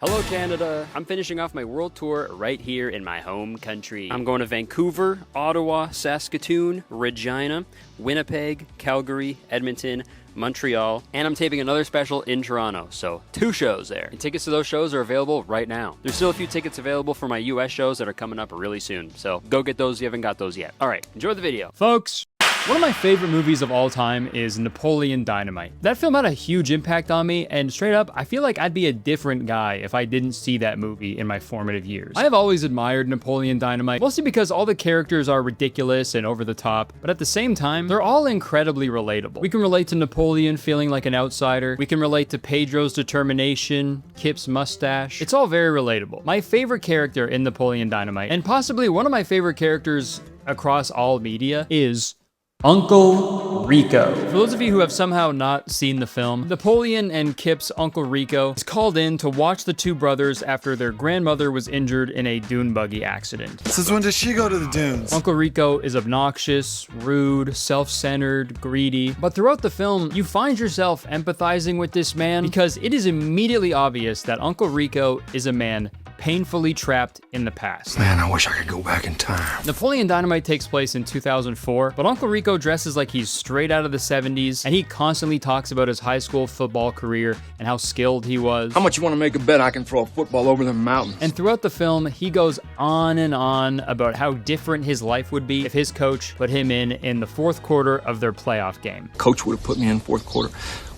Hello Canada! I'm finishing off my world tour right here in my home country. I'm going to Vancouver, Ottawa, Saskatoon, Regina, Winnipeg, Calgary, Edmonton, Montreal, and I'm taping another special in Toronto, so 2 shows there. And tickets to those shows are available right now. There's still a few tickets available for my US shows that are coming up really soon, so go get those if you haven't got those yet. Alright, enjoy the video. Folks, one of my favorite movies of all time is Napoleon Dynamite. That film had a huge impact on me, and straight up, I feel like I'd be a different guy if I didn't see that movie in my formative years. I have always admired Napoleon Dynamite, mostly because all the characters are ridiculous and over the top, but at the same time, they're all incredibly relatable. We can relate to Napoleon feeling like an outsider. We can relate to Pedro's determination, Kip's mustache. It's all very relatable. My favorite character in Napoleon Dynamite, and possibly one of my favorite characters across all media, is Uncle Rico. For those of you who have somehow not seen the film, Napoleon and Kip's Uncle Rico is called in to watch the 2 brothers after their grandmother was injured in a dune buggy accident. Since when did she go to the dunes? Uncle Rico is obnoxious, rude, self-centered, greedy, but throughout the film, you find yourself empathizing with this man because it is immediately obvious that Uncle Rico is a man painfully trapped in the past. Man, I wish I could go back in time. Napoleon Dynamite takes place in 2004, but Uncle Rico dresses like he's straight out of the 70s, and he constantly talks about his high school football career and how skilled he was. How much you want to make a bet I can throw a football over the mountains? And throughout the film, he goes on and on about how different his life would be if his coach put him in the 4th quarter of their playoff game. Coach would have put me in 4th quarter.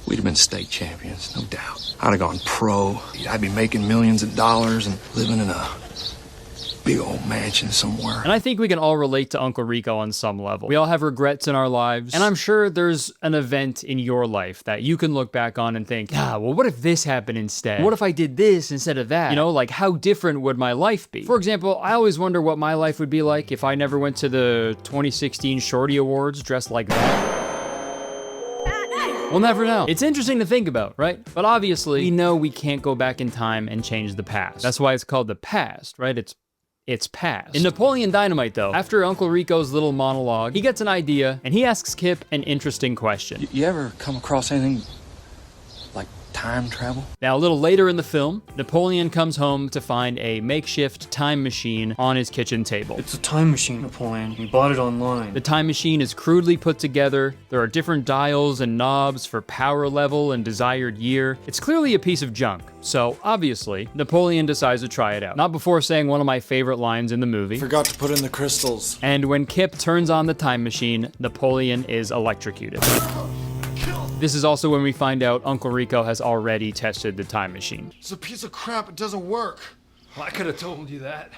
We'd have been state champions, no doubt. I'd have gone pro. I'd be making millions of dollars and living in a big old mansion somewhere. And I think we can all relate to Uncle Rico on some level. We all have regrets in our lives, and I'm sure there's an event in your life that you can look back on and think, well, what if this happened instead? What if I did this instead of that? You know, like, how different would my life be? For example, I always wonder what my life would be like if I never went to the 2016 Shorty Awards dressed like that. We'll never know. It's interesting to think about, right? But obviously, we know we can't go back in time and change the past. That's why it's called the past, right? It's past. In Napoleon Dynamite, though, after Uncle Rico's little monologue, he gets an idea, and he asks Kip an interesting question. You ever come across anything like time travel? Now, a little later in the film, Napoleon comes home to find a makeshift time machine on his kitchen table. It's a time machine, Napoleon. We bought it online. The time machine is crudely put together. There are different dials and knobs for power level and desired year. It's clearly a piece of junk. So, obviously, Napoleon decides to try it out. Not before saying one of my favorite lines in the movie. Forgot to put in the crystals. And when Kip turns on the time machine, Napoleon is electrocuted. This is also when we find out Uncle Rico has already tested the time machine. It's a piece of crap. It doesn't work. I could have told you that.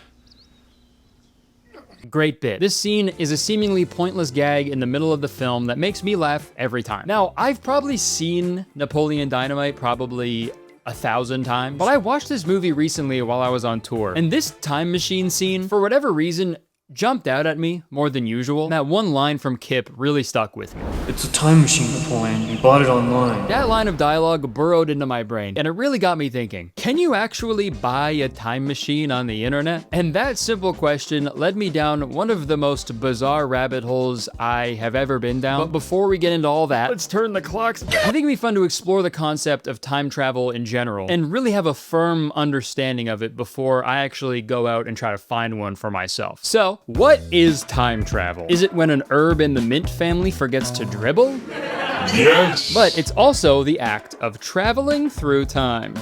Great bit. This scene is a seemingly pointless gag in the middle of the film that makes me laugh every time. Now, I've probably seen Napoleon Dynamite probably 1,000 times, but I watched this movie recently while I was on tour, and this time machine scene, for whatever reason, jumped out at me more than usual. That one line from Kip really stuck with me. It's a time machine, Napoleon. We bought it online. That line of dialogue burrowed into my brain, and it really got me thinking, can you actually buy a time machine on the internet? And that simple question led me down one of the most bizarre rabbit holes I have ever been down. But before we get into all that, let's turn the clocks. I think it'd be fun to explore the concept of time travel in general, and really have a firm understanding of it before I actually go out and try to find one for myself. So, what is time travel? Is it when an herb in the mint family forgets to dribble? Yes. But it's also the act of traveling through time.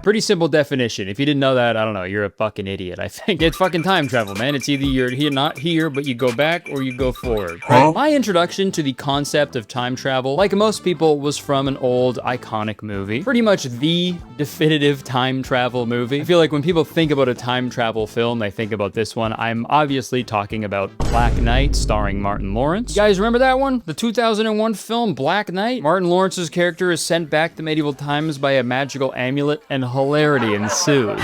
Pretty simple definition. If you didn't know that, I don't know, you're a fucking idiot, I think. It's fucking time travel, man. It's either you're here, not here, but you go back or you go forward. Right? My introduction to the concept of time travel, like most people, was from an old iconic movie. Pretty much the definitive time travel movie. I feel like when people think about a time travel film, they think about this one. I'm obviously talking about Black Knight, starring Martin Lawrence. You guys remember that one? The 2001 film Black Knight? Martin Lawrence's character is sent back to medieval times by a magical amulet, and hilarity ensues.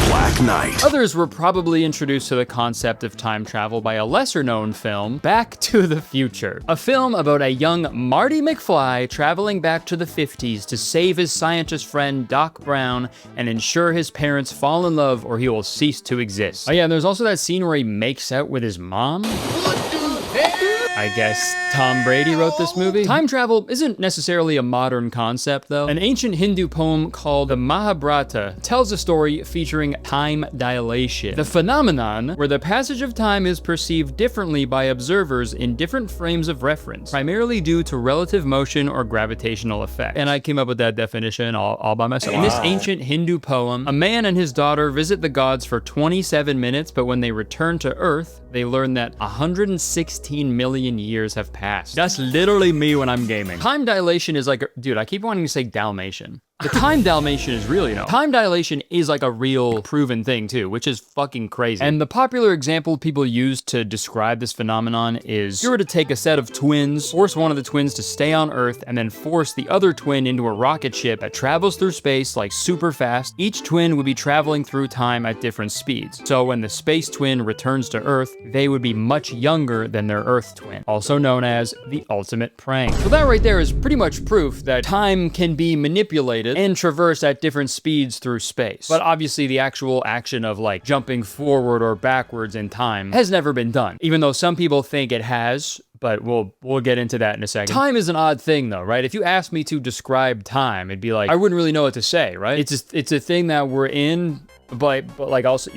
Black Knight. Others were probably introduced to the concept of time travel by a lesser-known film, Back to the Future. A film about a young Marty McFly traveling back to the 50s to save his scientist friend Doc Brown and ensure his parents fall in love or he will cease to exist. Oh yeah, and there's also that scene where he makes out with his mom. I guess Tom Brady wrote this movie. Time travel isn't necessarily a modern concept, though. An ancient Hindu poem called the Mahabharata tells a story featuring time dilation, the phenomenon where the passage of time is perceived differently by observers in different frames of reference, primarily due to relative motion or gravitational effect. And I came up with that definition all by myself. In this ancient Hindu poem, a man and his daughter visit the gods for 27 minutes, but when they return to Earth, they learn that 116 million years have passed. That's literally me when I'm gaming. Time dilation is like, dude, I keep wanting to say Dalmatian. The time dilation is real, you know. Time dilation is like a real proven thing too, which is fucking crazy. And the popular example people use to describe this phenomenon is, if you were to take a set of twins, force one of the twins to stay on Earth, and then force the other twin into a rocket ship that travels through space like super fast, each twin would be traveling through time at different speeds. So when the space twin returns to Earth, they would be much younger than their Earth twin, also known as the ultimate prank. So that right there is pretty much proof that time can be manipulated and traverse at different speeds through space. But obviously the actual action of like jumping forward or backwards in time has never been done, even though some people think it has, but we'll get into that in a second. Time is an odd thing though, right? If you asked me to describe time, it'd be like, I wouldn't really know what to say, right? It's a thing that we're in, but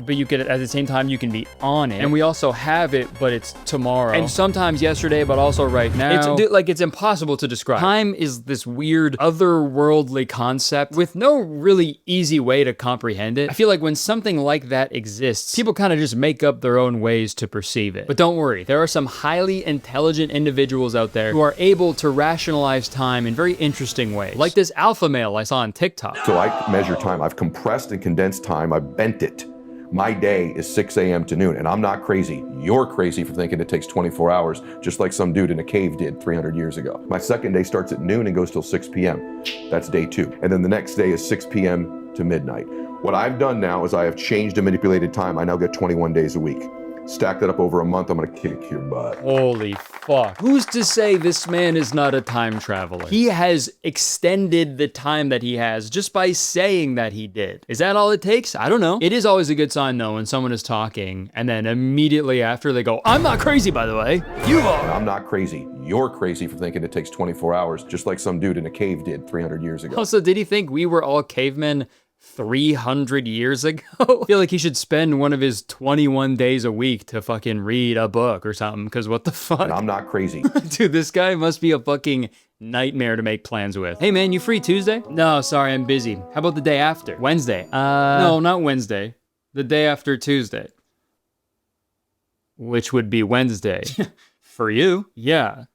you can, at the same time, you can be on it. And we also have it, but it's tomorrow. And sometimes yesterday, but also right now. It's impossible to describe. Time is this weird, otherworldly concept with no really easy way to comprehend it. I feel like when something like that exists, people kind of just make up their own ways to perceive it. But don't worry, there are some highly intelligent individuals out there who are able to rationalize time in very interesting ways. Like this alpha male I saw on TikTok. So I measure time. I've compressed and condensed time. I've bent it. My day is 6 a.m. to noon, and I'm not crazy. You're crazy for thinking it takes 24 hours, just like some dude in a cave did 300 years ago. My second day starts at noon and goes till 6 p.m. That's day 2. And then the next day is 6 p.m. to midnight. What I've done now is I have changed and manipulated time. I now get 21 days a week. Stack that up over a month, I'm gonna kick your butt. Holy fuck. Who's to say this man is not a time traveler? He has extended the time that he has just by saying that he did. Is that all it takes? I don't know. It is always a good sign though when someone is talking and then immediately after they go, I'm not crazy by the way. You are. I'm not crazy. You're crazy for thinking it takes 24 hours, just like some dude in a cave did 300 years ago. Also, did he think we were all cavemen 300 years ago? I feel like he should spend one of his 21 days a week to fucking read a book or something, because what the fuck? And I'm not crazy. Dude, this guy must be a fucking nightmare to make plans with. Hey man, you free Tuesday? No, sorry, I'm busy. How about the day after? Wednesday. No, not Wednesday. The day after Tuesday. Which would be Wednesday. For you? Yeah.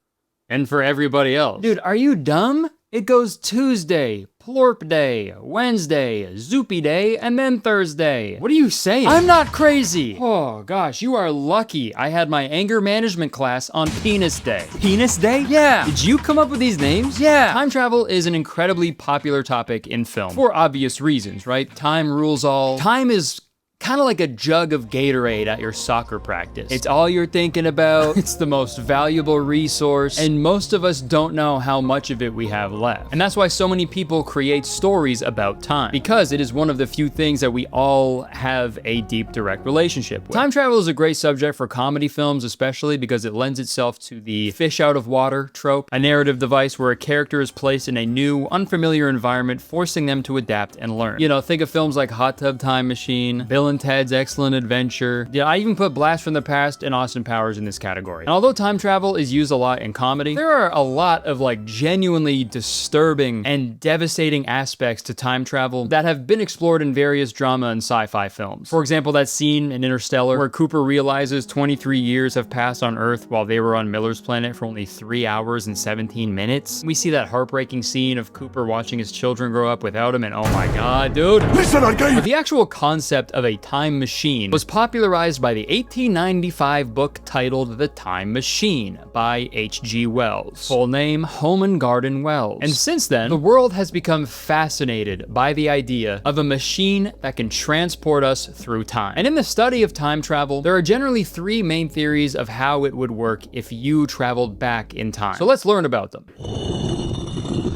And for everybody else. Dude, are you dumb? It goes Tuesday, Plorp Day, Wednesday, Zoopy Day, and then Thursday. What are you saying? I'm not crazy. Oh gosh, you are lucky I had my anger management class on Penis Day. Penis Day? Yeah. Did you come up with these names? Yeah. Time travel is an incredibly popular topic in film. For obvious reasons, right? Time rules all. Time is kind of like a jug of Gatorade at your soccer practice. It's all you're thinking about. It's the most valuable resource, and most of us don't know how much of it we have left. And that's why so many people create stories about time, because it is one of the few things that we all have a deep, direct relationship with. Time travel is a great subject for comedy films, especially because it lends itself to the fish out of water trope, a narrative device where a character is placed in a new, unfamiliar environment, forcing them to adapt and learn. You know, think of films like Hot Tub Time Machine, Bill and Ted's Excellent Adventure. Yeah, I even put Blast from the Past and Austin Powers in this category. And although time travel is used a lot in comedy, there are a lot of like genuinely disturbing and devastating aspects to time travel that have been explored in various drama and sci-fi films. For example, that scene in Interstellar where Cooper realizes 23 years have passed on Earth while they were on Miller's planet for only 3 hours and 17 minutes. We see that heartbreaking scene of Cooper watching his children grow up without him, and oh my god, dude. Listen, okay? The actual concept of a time machine was popularized by the 1895 book titled The Time Machine by H.G. Wells. Full name, Home and Garden Wells. And since then, the world has become fascinated by the idea of a machine that can transport us through time. And in the study of time travel, there are generally 3 main theories of how it would work if you traveled back in time. So let's learn about them.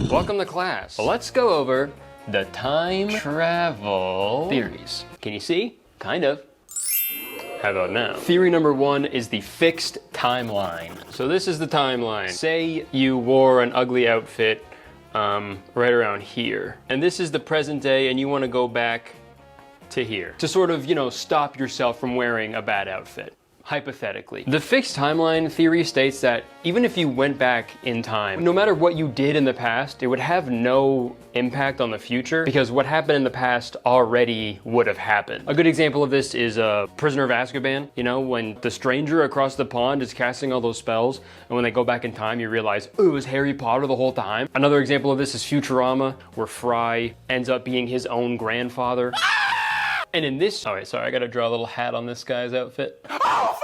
Welcome to class. Let's go over the time travel theories. Can you see? Kind of. How about now? Theory number 1 is the fixed timeline. So this is the timeline. Say you wore an ugly outfit right around here. And this is the present day and you want to go back to here to sort of, you know, stop yourself from wearing a bad outfit. Hypothetically. The fixed timeline theory states that even if you went back in time, no matter what you did in the past, it would have no impact on the future because what happened in the past already would have happened. A good example of this is Prisoner of Azkaban. You know, when the stranger across the pond is casting all those spells, and when they go back in time, you realize, oh, it was Harry Potter the whole time. Another example of this is Futurama, where Fry ends up being his own grandfather. And in this, oh wait, sorry, I gotta draw a little hat on this guy's outfit.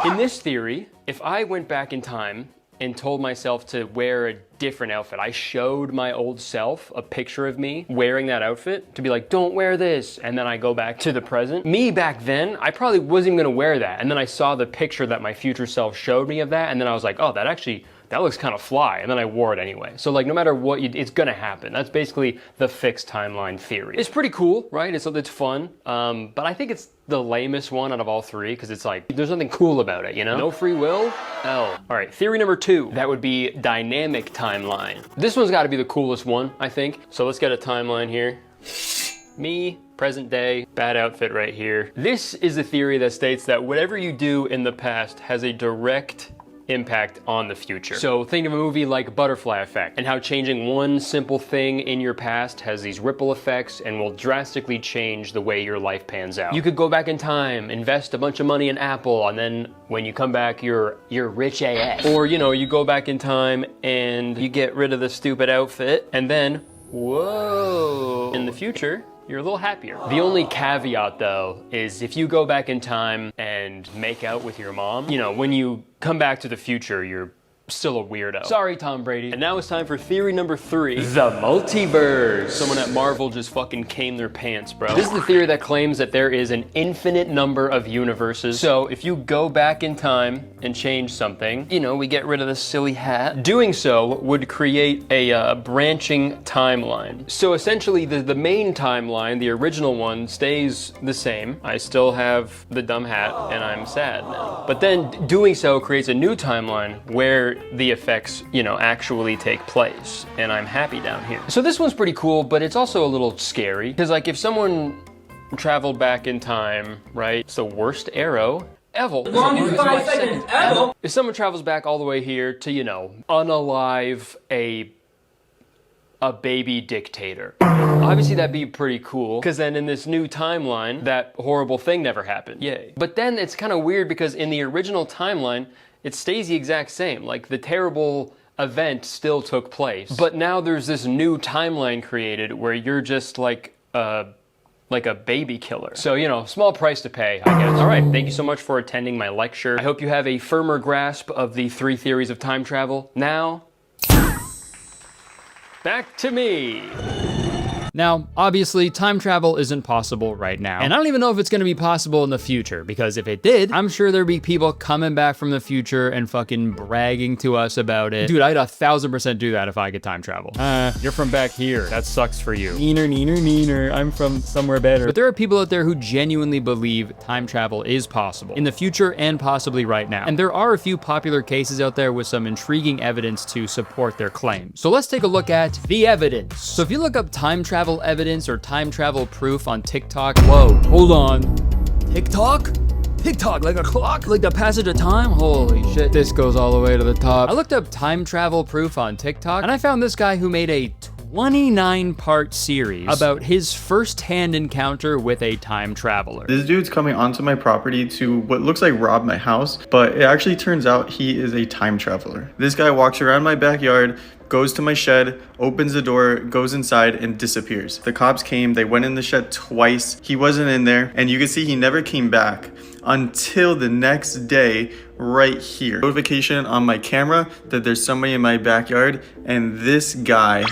In this theory, if I went back in time and told myself to wear a different outfit, I showed my old self a picture of me wearing that outfit to be like, don't wear this. And then I go back to the present. Me back then, I probably wasn't even gonna wear that. And then I saw the picture that my future self showed me of that. And then I was like, oh, that looks kind of fly, and then I wore it anyway. So like, no matter what, it's gonna happen. That's basically the fixed timeline theory. It's pretty cool, right? It's fun, but I think it's the lamest one out of all three, because it's like, there's nothing cool about it, you know? No free will? L. All right, theory number 2, that would be dynamic timeline. This one's gotta be the coolest one, I think. So let's get a timeline here. Me, present day, bad outfit right here. This is a theory that states that whatever you do in the past has a direct impact on the future. So think of a movie like Butterfly Effect and how changing one simple thing in your past has these ripple effects and will drastically change the way your life pans out. You could go back in time, invest a bunch of money in Apple, and then when you come back, you're rich AF. Or, you know, you go back in time and you get rid of the stupid outfit, and then, whoa, in the future, you're a little happier. The only caveat though is if you go back in time and make out with your mom, you know, when you come back to the future, you're still a weirdo. Sorry, Tom Brady. And now it's time for theory number 3, the multiverse. Someone at Marvel just fucking came their pants, bro. This is the theory that claims that there is an infinite number of universes. So if you go back in time and change something, you know, we get rid of this silly hat. Doing so would create a branching timeline. So essentially the main timeline, the original one, stays the same. I still have the dumb hat and I'm sad now. But then doing so creates a new timeline where the effects, you know, actually take place, and I'm happy down here. So this one's pretty cool, but it's also a little scary, because like if someone traveled back in time, right, it's the worst arrow ever. If someone travels back all the way here to, you know, unalive a baby dictator, obviously that'd be pretty cool, because then in this new timeline, that horrible thing never happened. Yay. But then it's kind of weird because in the original timeline, it stays the exact same. Like the terrible event still took place, but now there's this new timeline created where you're just like a baby killer. So, you know, small price to pay, I guess. All right, thank you so much for attending my lecture. I hope you have a firmer grasp of the 3 theories of time travel. Now, back to me. Now, obviously, time travel isn't possible right now, and I don't even know if it's gonna be possible in the future, because if it did, I'm sure there'd be people coming back from the future and fucking bragging to us about it. Dude, I'd 1000% do that if I could time travel. You're from back here. That sucks for you. Neener. I'm from somewhere better. But there are people out there who genuinely believe time travel is possible in the future and possibly right now. And there are a few popular cases out there with some intriguing evidence to support their claims. So let's take a look at the evidence. So if you look up time travel evidence or time travel proof on TikTok. Whoa, hold on. TikTok, like a clock? Like the passage of time? Holy shit, this goes all the way to the top. I looked up time travel proof on TikTok, and I found this guy who made a 29-part series about his first-hand encounter with a time traveler. This dude's coming onto my property to what looks like rob my house, but it actually turns out he is a time traveler. This guy walks around my backyard, goes to my shed, opens the door, goes inside, and disappears. The cops came, they went in the shed twice. He wasn't in there, and you can see he never came back until the next day right here. Notification on my camera that there's somebody in my backyard, and this guy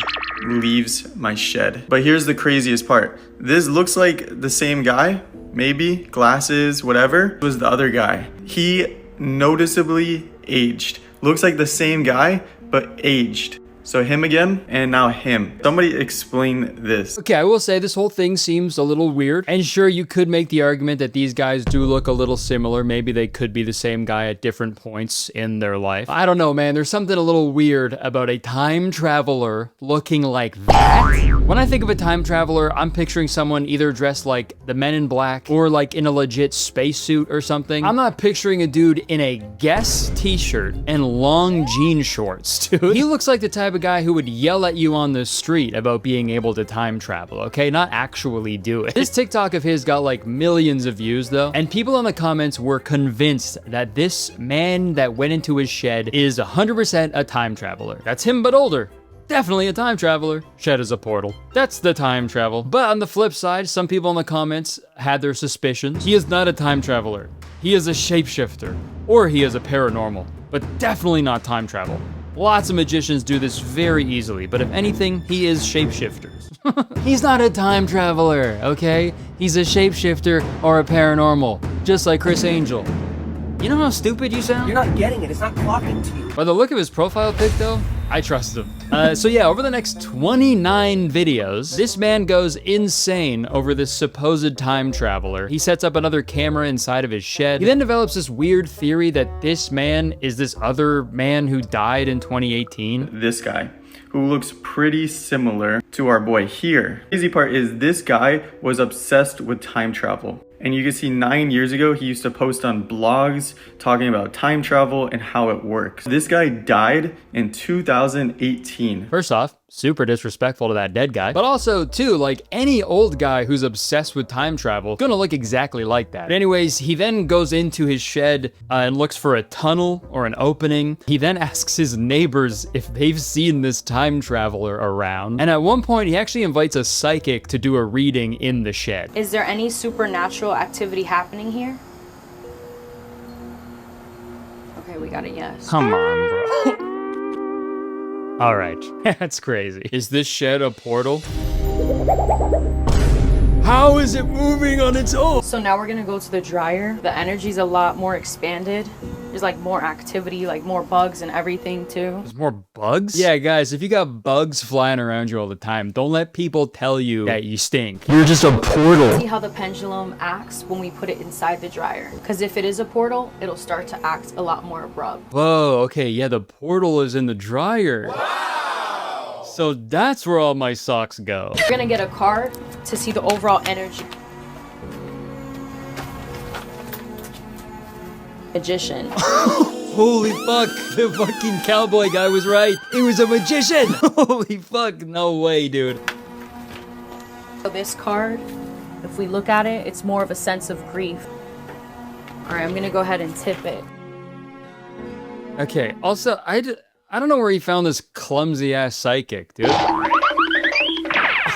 leaves my shed. But here's the craziest part. This looks like the same guy, maybe, glasses, whatever. It was the other guy. He noticeably aged. Looks like the same guy, but aged. So him again, and now him. Somebody explain this. Okay, I will say this whole thing seems a little weird. And sure, you could make the argument that these guys do look a little similar. Maybe they could be the same guy at different points in their life. I don't know, man. There's something a little weird about a time traveler looking like that. When I think of a time traveler, I'm picturing someone either dressed like the Men in Black or like in a legit spacesuit or something. I'm not picturing a dude in a Guess t-shirt and long jean shorts, dude. He looks like the type of guy who would yell at you on the street about being able to time travel, okay? Not actually do it. This TikTok of his got like millions of views though, and people in the comments were convinced that this man that went into his shed is 100% a time traveler. That's him but older. Definitely a time traveler. Shed is a portal. That's the time travel. But on the flip side, some people in the comments had their suspicions. He is not a time traveler. He is a shapeshifter. Or he is a paranormal. But definitely not time travel. Lots of magicians do this very easily, but if anything, he is shapeshifters. He's not a time traveler, okay? He's a shapeshifter or a paranormal, just like Chris Angel. You know how stupid you sound? You're not getting it. It's not clocking to you. By the look of his profile pic though, I trust him. So yeah, over the next 29 videos, this man goes insane over this supposed time traveler. He sets up another camera inside of his shed. He then develops this weird theory that this man is this other man who died in 2018. This guy, who looks pretty similar to our boy here. The crazy part is this guy was obsessed with time travel. And you can see 9 years ago, he used to post on blogs talking about time travel and how it works. This guy died in 2018. First off, super disrespectful to that dead guy. But also, too, like any old guy who's obsessed with time travel, gonna look exactly like that. But anyways, he then goes into his shed and looks for a tunnel or an opening. He then asks his neighbors if they've seen this time traveler around. And at one point, he actually invites a psychic to do a reading in the shed. Is there any supernatural activity happening here? Okay, we got a yes. Come on, bro. All right, that's crazy. Is this shed a portal? How is it moving on its own? So now we're gonna go to the dryer. The energy's a lot more expanded. There's like more activity, like more bugs and everything too. There's more bugs? Yeah, guys, if you got bugs flying around you all the time, don't let people tell you that you stink. You're just a portal. See how the pendulum acts when we put it inside the dryer? Because if it is a portal, it'll start to act a lot more abrupt. Whoa, okay, yeah, the portal is in the dryer. Wow! So that's where all my socks go. We're gonna get a card to see the overall energy. Magician. Holy fuck, the fucking cowboy guy was right. He was a magician. Holy fuck, no way, dude. So this card, if we look at it, it's more of a sense of grief. All right, I'm gonna go ahead and tip it. Okay, also, I don't know where he found this clumsy ass psychic, dude.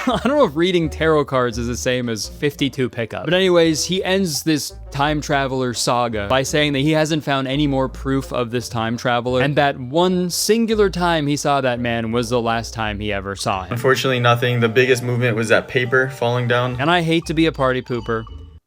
I don't know if reading tarot cards is the same as 52 pickup. But anyways, he ends this time traveler saga by saying that he hasn't found any more proof of this time traveler, and that one singular time he saw that man was the last time he ever saw him. Unfortunately, nothing. The biggest movement was that paper falling down. And I hate to be a party pooper.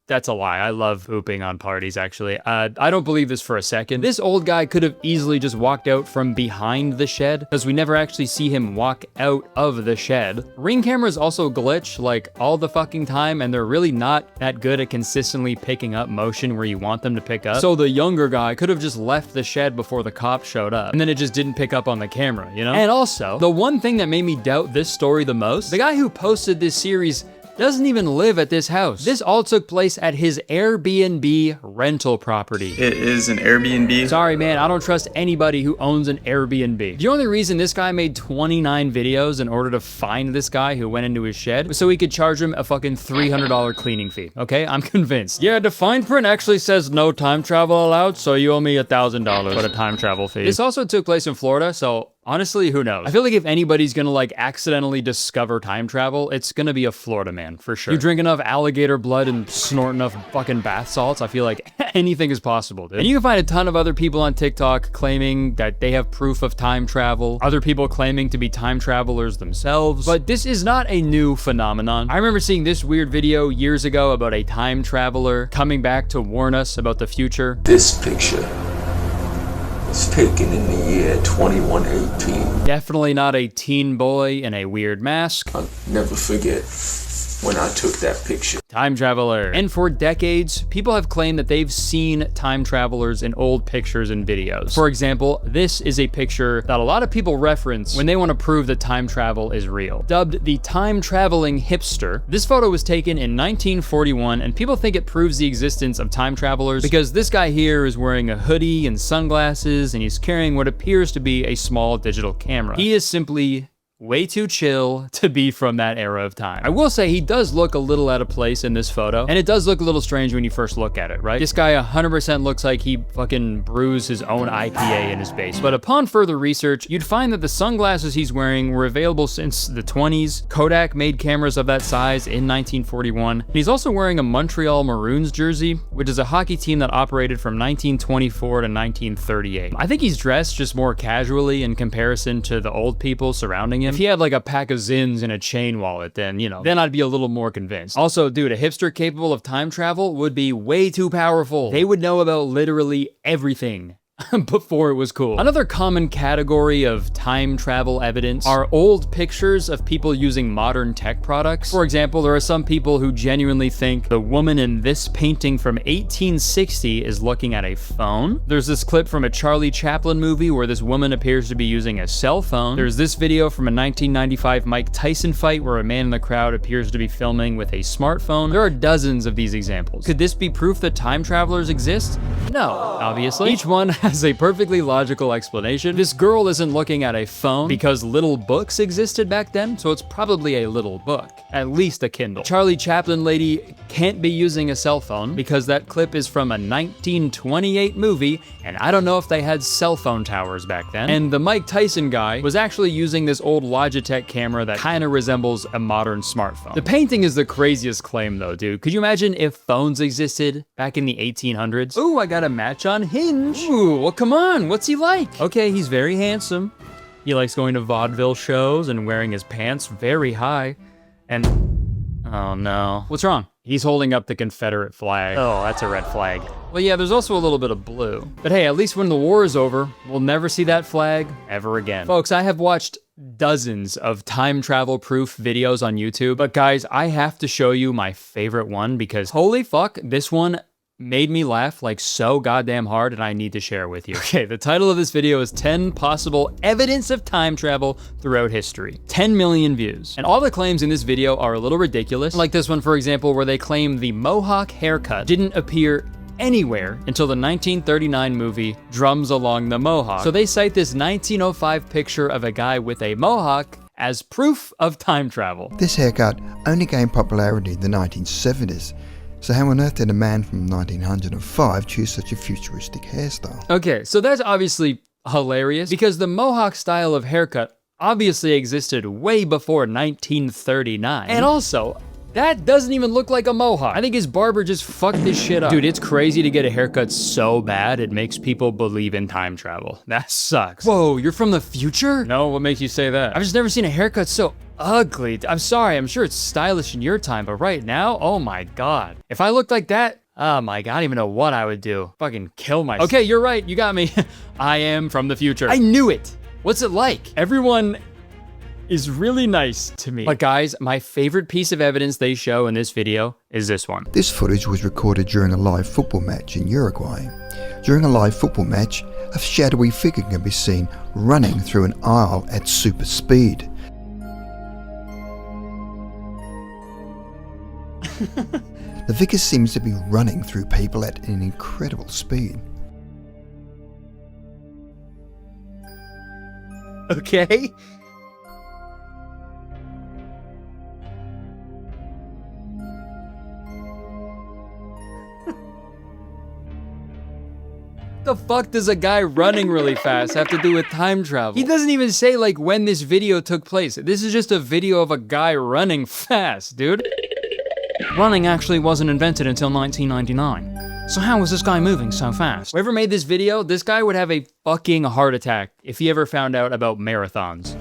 That's a lie. I love pooping on parties, actually. I don't believe this for a second. This old guy could have easily just walked out from behind the shed, because we never actually see him walk out of the shed. Ring cameras also glitch, like, all the fucking time, and they're really not that good at consistently picking up motion where you want them to pick up. So the younger guy could have just left the shed before the cops showed up, and then it just didn't pick up on the camera, you know? And also, the one thing that made me doubt this story the most, the guy who posted this series doesn't even live at this house. This all took place at his Airbnb rental property. It is an Airbnb. Sorry, man, I don't trust anybody who owns an Airbnb. The only reason this guy made 29 videos in order to find this guy who went into his shed was so he could charge him a fucking $300 cleaning fee, okay? I'm convinced. Yeah, the fine print actually says no time travel allowed, so you owe me $1,000 for the time travel fee. This also took place in Florida, so honestly, who knows? I feel like if anybody's gonna like accidentally discover time travel, it's gonna be a Florida man, for sure. You drink enough alligator blood and snort enough fucking bath salts, I feel like anything is possible, dude. And you can find a ton of other people on TikTok claiming that they have proof of time travel, other people claiming to be time travelers themselves, but this is not a new phenomenon. I remember seeing this weird video years ago about a time traveler coming back to warn us about the future. This picture It's taken in the year 2118. Definitely not a teen boy in a weird mask. I'll never forget when I took that picture. Time traveler. And for decades, people have claimed that they've seen time travelers in old pictures and videos. For example, this is a picture that a lot of people reference when they want to prove that time travel is real. Dubbed the time traveling hipster, this photo was taken in 1941, and people think it proves the existence of time travelers because this guy here is wearing a hoodie and sunglasses, and he's carrying what appears to be a small digital camera. He is simply way too chill to be from that era of time. I will say he does look a little out of place in this photo, and it does look a little strange when you first look at it, right? This guy 100% looks like he fucking brews his own IPA in his basement. But upon further research, you'd find that the sunglasses he's wearing were available since the 20s. Kodak made cameras of that size in 1941. And he's also wearing a Montreal Maroons jersey, which is a hockey team that operated from 1924 to 1938. I think he's dressed just more casually in comparison to the old people surrounding him. If he had like a pack of Zins and a chain wallet, then, you know, then I'd be a little more convinced. Also, dude, a hipster capable of time travel would be way too powerful. They would know about literally everything before it was cool. Another common category of time travel evidence are old pictures of people using modern tech products. For example, there are some people who genuinely think the woman in this painting from 1860 is looking at a phone. There's this clip from a Charlie Chaplin movie where this woman appears to be using a cell phone. There's this video from a 1995 Mike Tyson fight where a man in the crowd appears to be filming with a smartphone. There are dozens of these examples. Could this be proof that time travelers exist? No, obviously. Each one has a perfectly logical explanation. This girl isn't looking at a phone because little books existed back then, so it's probably a little book, at least a Kindle. Charlie Chaplin lady can't be using a cell phone because that clip is from a 1928 movie, and I don't know if they had cell phone towers back then. And the Mike Tyson guy was actually using this old Logitech camera that kind of resembles a modern smartphone. The painting is the craziest claim though, dude. Could you imagine if phones existed back in the 1800s? Ooh, I got a match on Hinge. Ooh, well, come on, what's he like? Okay, he's very handsome. He likes going to vaudeville shows and wearing his pants very high. And, oh no. What's wrong? He's holding up the Confederate flag. Oh, that's a red flag. Well, yeah, there's also a little bit of blue. But hey, at least when the war is over, we'll never see that flag ever again. Folks, I have watched dozens of time travel proof videos on YouTube, but guys, I have to show you my favorite one because holy fuck, this one made me laugh like so goddamn hard, and I need to share with you. Okay, the title of this video is 10 possible evidence of time travel throughout history. 10 million views. And all the claims in this video are a little ridiculous. Like this one, for example, where they claim the Mohawk haircut didn't appear anywhere until the 1939 movie Drums Along the Mohawk. So they cite this 1905 picture of a guy with a mohawk as proof of time travel. This haircut only gained popularity in the 1970s. So how on earth did a man from 1905 choose such a futuristic hairstyle? Okay, so that's obviously hilarious because the Mohawk style of haircut obviously existed way before 1939. And also, that doesn't even look like a mohawk. I think his barber just fucked this shit up. Dude, it's crazy to get a haircut so bad it makes people believe in time travel. That sucks. Whoa, you're from the future? No, what makes you say that? I've just never seen a haircut so ugly. I'm sorry, I'm sure it's stylish in your time, but right now, oh my god. If I looked like that, oh my god, I don't even know what I would do. Fucking kill myself. Okay, you're right, you got me. I am from the future. I knew it. What's it like? Everyone is really nice to me. But guys, my favorite piece of evidence they show in this video is this one. This footage was recorded during a live football match in Uruguay. During a live football match, a shadowy figure can be seen running through an aisle at super speed. The figure seems to be running through people at an incredible speed. Okay. The fuck does a guy running really fast have to do with time travel? He doesn't even say like when this video took place. This is just a video of a guy running fast, dude. Running actually wasn't invented until 1999. So how was this guy moving so fast? Whoever made this video, this guy would have a fucking heart attack if he ever found out about marathons.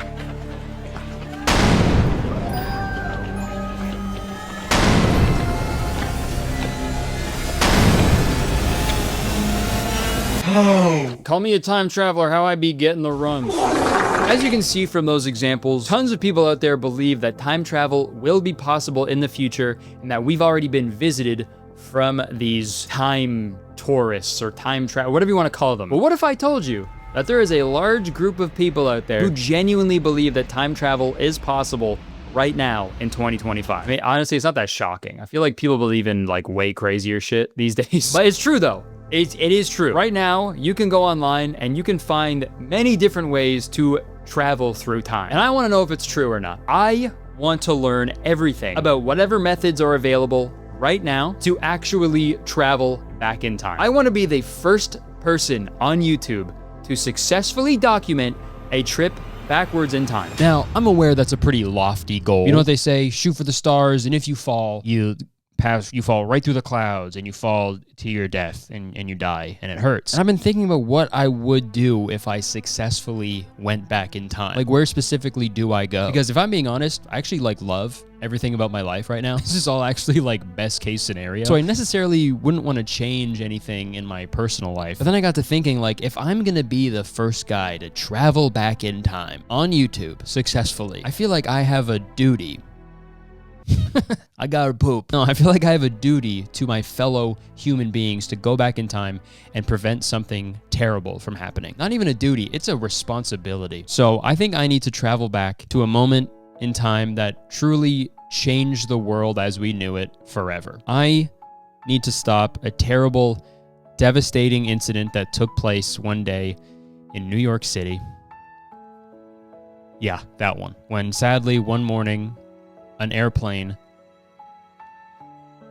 No! Call me a time traveler, how I be getting the runs. As you can see from those examples, tons of people out there believe that time travel will be possible in the future and that we've already been visited from these time tourists or time travel, whatever you want to call them. But what if I told you that there is a large group of people out there who genuinely believe that time travel is possible right now in 2025? I mean, honestly, it's not that shocking. I feel like people believe in like way crazier shit these days. But it's true though. It is true. Right now, you can go online and you can find many different ways to travel through time. And I want to know if it's true or not. I want to learn everything about whatever methods are available right now to actually travel back in time. I want to be the first person on YouTube to successfully document a trip backwards in time. Now, I'm aware that's a pretty lofty goal. You know what they say? Shoot for the stars, and if you fall, you fall right through the clouds and you fall to your death and you die and it hurts. And I've been thinking about what I would do if I successfully went back in time. Like, where specifically do I go? Because if I'm being honest, I actually love everything about my life right now. This is all actually best case scenario. So I necessarily wouldn't want to change anything in my personal life. But then I got to thinking, if I'm gonna be the first guy to travel back in time on YouTube successfully, I feel like I have a duty. I gotta poop. No, I feel like I have a duty to my fellow human beings to go back in time and prevent something terrible from happening. Not even a duty, it's a responsibility. So I think I need to travel back to a moment in time that truly changed the world as we knew it forever. I need to stop a terrible, devastating incident that took place one day in New York City. Yeah, that one. When sadly, one morning, an airplane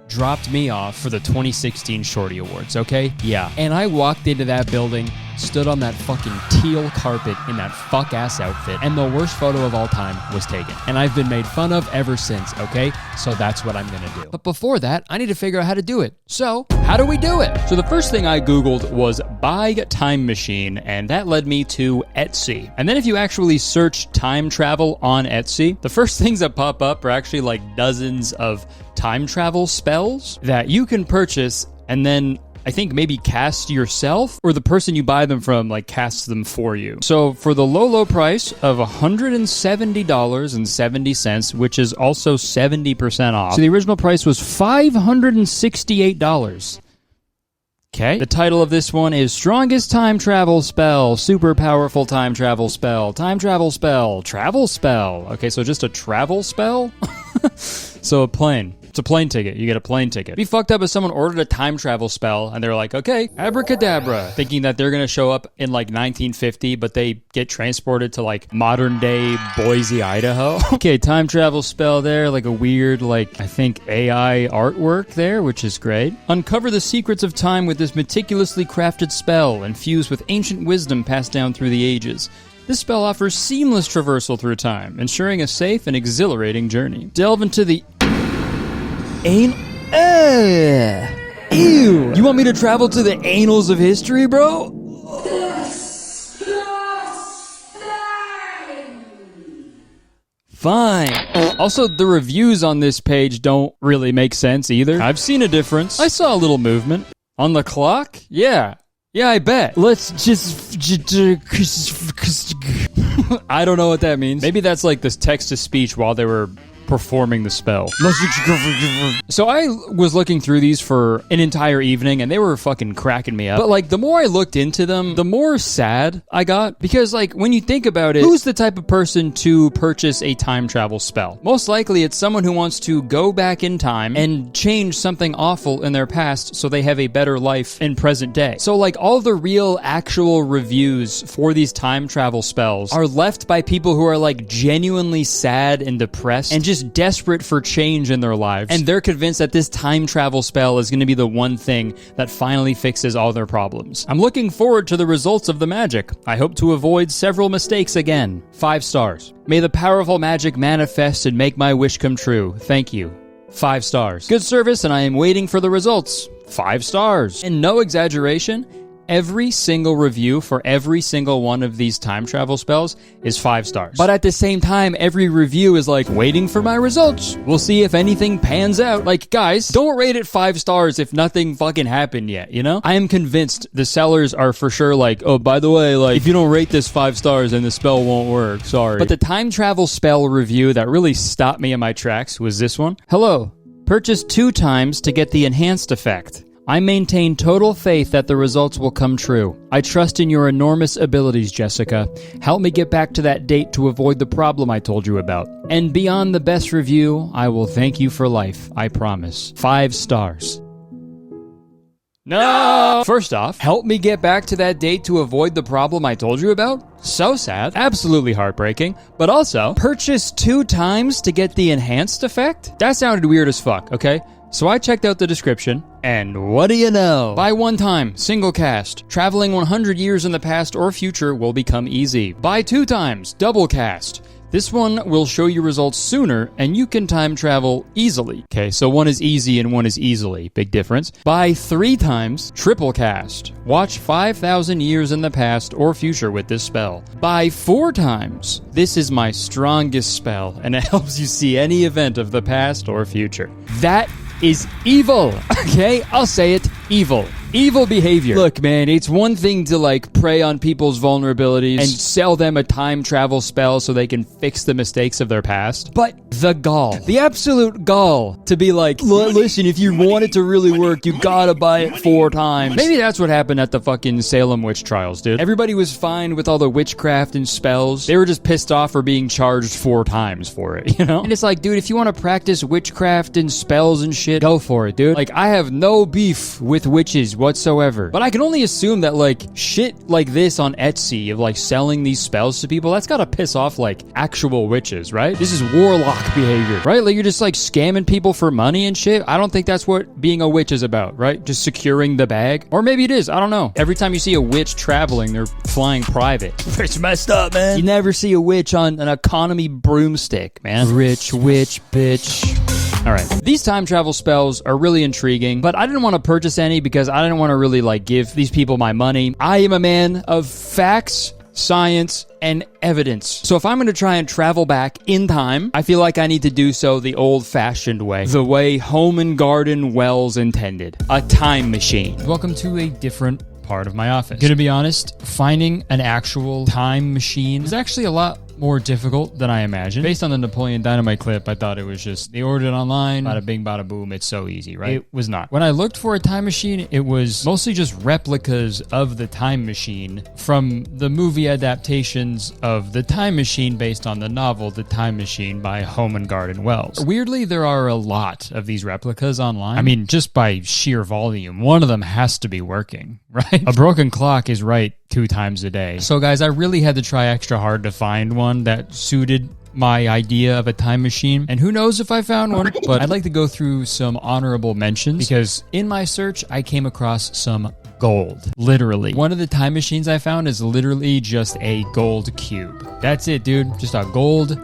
dropped me off for the 2016 Shorty Awards, okay? Yeah. And I walked into that building, stood on that fucking teal carpet in that fuck-ass outfit, and the worst photo of all time was taken. And I've been made fun of ever since, okay? So that's what I'm gonna do. But before that, I need to figure out how to do it. So, how do we do it? So the first thing I Googled was buy time machine, and that led me to Etsy. And then if you actually search time travel on Etsy, the first things that pop up are actually dozens of time travel spells that you can purchase and then I think maybe cast yourself, or the person you buy them from casts them for you. So for the low price of $170.70, which is also 70% off. So the original price was $568. Okay. The title of this one is Strongest Time Travel Spell, Super Powerful Time Travel Spell, Time Travel Spell, Travel Spell. Okay, so just a travel spell? So a plane. It's a plane ticket. You get a plane ticket. It'd be fucked up if someone ordered a time travel spell and they're like, okay, abracadabra, thinking that they're going to show up in 1950, but they get transported to modern day Boise, Idaho. Okay, time travel spell there, a weird, I think AI artwork there, which is great. Uncover the secrets of time with this meticulously crafted spell, infused with ancient wisdom passed down through the ages. This spell offers seamless traversal through time, ensuring a safe and exhilarating journey. Delve into the Ew. You want me to travel to the annals of history, bro? Fine. Also, the reviews on this page don't really make sense either. I've seen a difference. I saw a little movement. On the clock? Yeah, I bet. Let's just... I don't know what that means. Maybe that's this text-to-speech while they were performing the spell. So I was looking through these for an entire evening and they were fucking cracking me up. But the more I looked into them, the more sad I got. Because when you think about it, who's the type of person to purchase a time travel spell? Most likely it's someone who wants to go back in time and change something awful in their past so they have a better life in present day. So all the real actual reviews for these time travel spells are left by people who are genuinely sad and depressed and just desperate for change in their lives. And they're convinced that this time travel spell is going to be the one thing that finally fixes all their problems. I'm looking forward to the results of the magic. I hope to avoid several mistakes again. 5 stars. May the powerful magic manifest and make my wish come true. Thank you. 5 stars. Good service, and I am waiting for the results. 5 stars. And no exaggeration, Every single review for every single one of these time travel spells is 5 stars. But at the same time, every review is like, waiting for my results. We'll see if anything pans out. Like, guys, don't rate it 5 stars if nothing fucking happened yet, you know? I am convinced the sellers are for sure like, oh, by the way, like, if you don't rate this 5 stars, then the spell won't work. Sorry. But the time travel spell review that really stopped me in my tracks was this one. Hello. Purchase 2 times to get the enhanced effect. I maintain total faith that the results will come true. I trust in your enormous abilities, Jessica. Help me get back to that date to avoid the problem I told you about. And beyond the best review, I will thank you for life, I promise. 5 stars. No! First off, help me get back to that date to avoid the problem I told you about? So sad. Absolutely heartbreaking. But also, purchase 2 times to get the enhanced effect? That sounded weird as fuck, okay? So I checked out the description, and what do you know? Buy 1 time, single cast. Traveling 100 years in the past or future will become easy. Buy 2 times, double cast. This one will show you results sooner, and you can time travel easily. Okay, so one is easy and one is easily. Big difference. Buy 3 times, triple cast. Watch 5,000 years in the past or future with this spell. Buy 4 times. This is my strongest spell, and it helps you see any event of the past or future. That is evil, okay? I'll say it, evil. Evil behavior. Look, man, it's one thing to, like, prey on people's vulnerabilities and sell them a time travel spell so they can fix the mistakes of their past. But the gall, the absolute gall to be like, listen, if you want it to really work, you gotta buy it 4 times. Maybe that's what happened at the fucking Salem witch trials, dude. Everybody was fine with all the witchcraft and spells. They were just pissed off for being charged 4 times for it, you know? And it's like, dude, if you want to practice witchcraft and spells and shit, go for it, dude. Like, I have no beef with witches whatsoever. But I can only assume that, like, shit like this on Etsy of, like, selling these spells to people, that's gotta piss off, like, actual witches, right? This is warlock behavior, right? Like, you're just, like, scamming people for money and shit. I don't think that's what being a witch is about, right? Just securing the bag. Or maybe it is. I don't know. Every time you see a witch traveling, they're flying private. It's messed up, man. You never see a witch on an economy broomstick, man. Rich witch bitch. Alright, these time travel spells are really intriguing, but I didn't want to purchase any because I didn't want to really, like, give these people my money. I am a man of facts, science, and evidence. So if I'm going to try and travel back in time, I feel like I need to do so the old-fashioned way. The way Home and Garden Wells intended. A time machine. Welcome to a different part of my office. Gonna be honest, finding an actual time machine is actually a lot more difficult than I imagined. Based on the Napoleon Dynamite clip, I thought it was just, they ordered it online, bada bing, bada boom, it's so easy, right? It was not. When I looked for a time machine, it was mostly just replicas of the time machine from the movie adaptations of The Time Machine based on the novel The Time Machine by Home and Garden Wells. Weirdly, there are a lot of these replicas online. I mean, just by sheer volume, one of them has to be working, right? A broken clock is right 2 times a day. So guys, I really had to try extra hard to find one that suited my idea of a time machine. And who knows if I found one, but I'd like to go through some honorable mentions because in my search, I came across some gold. Literally. One of the time machines I found is literally just a gold cube. That's it, dude. Just a gold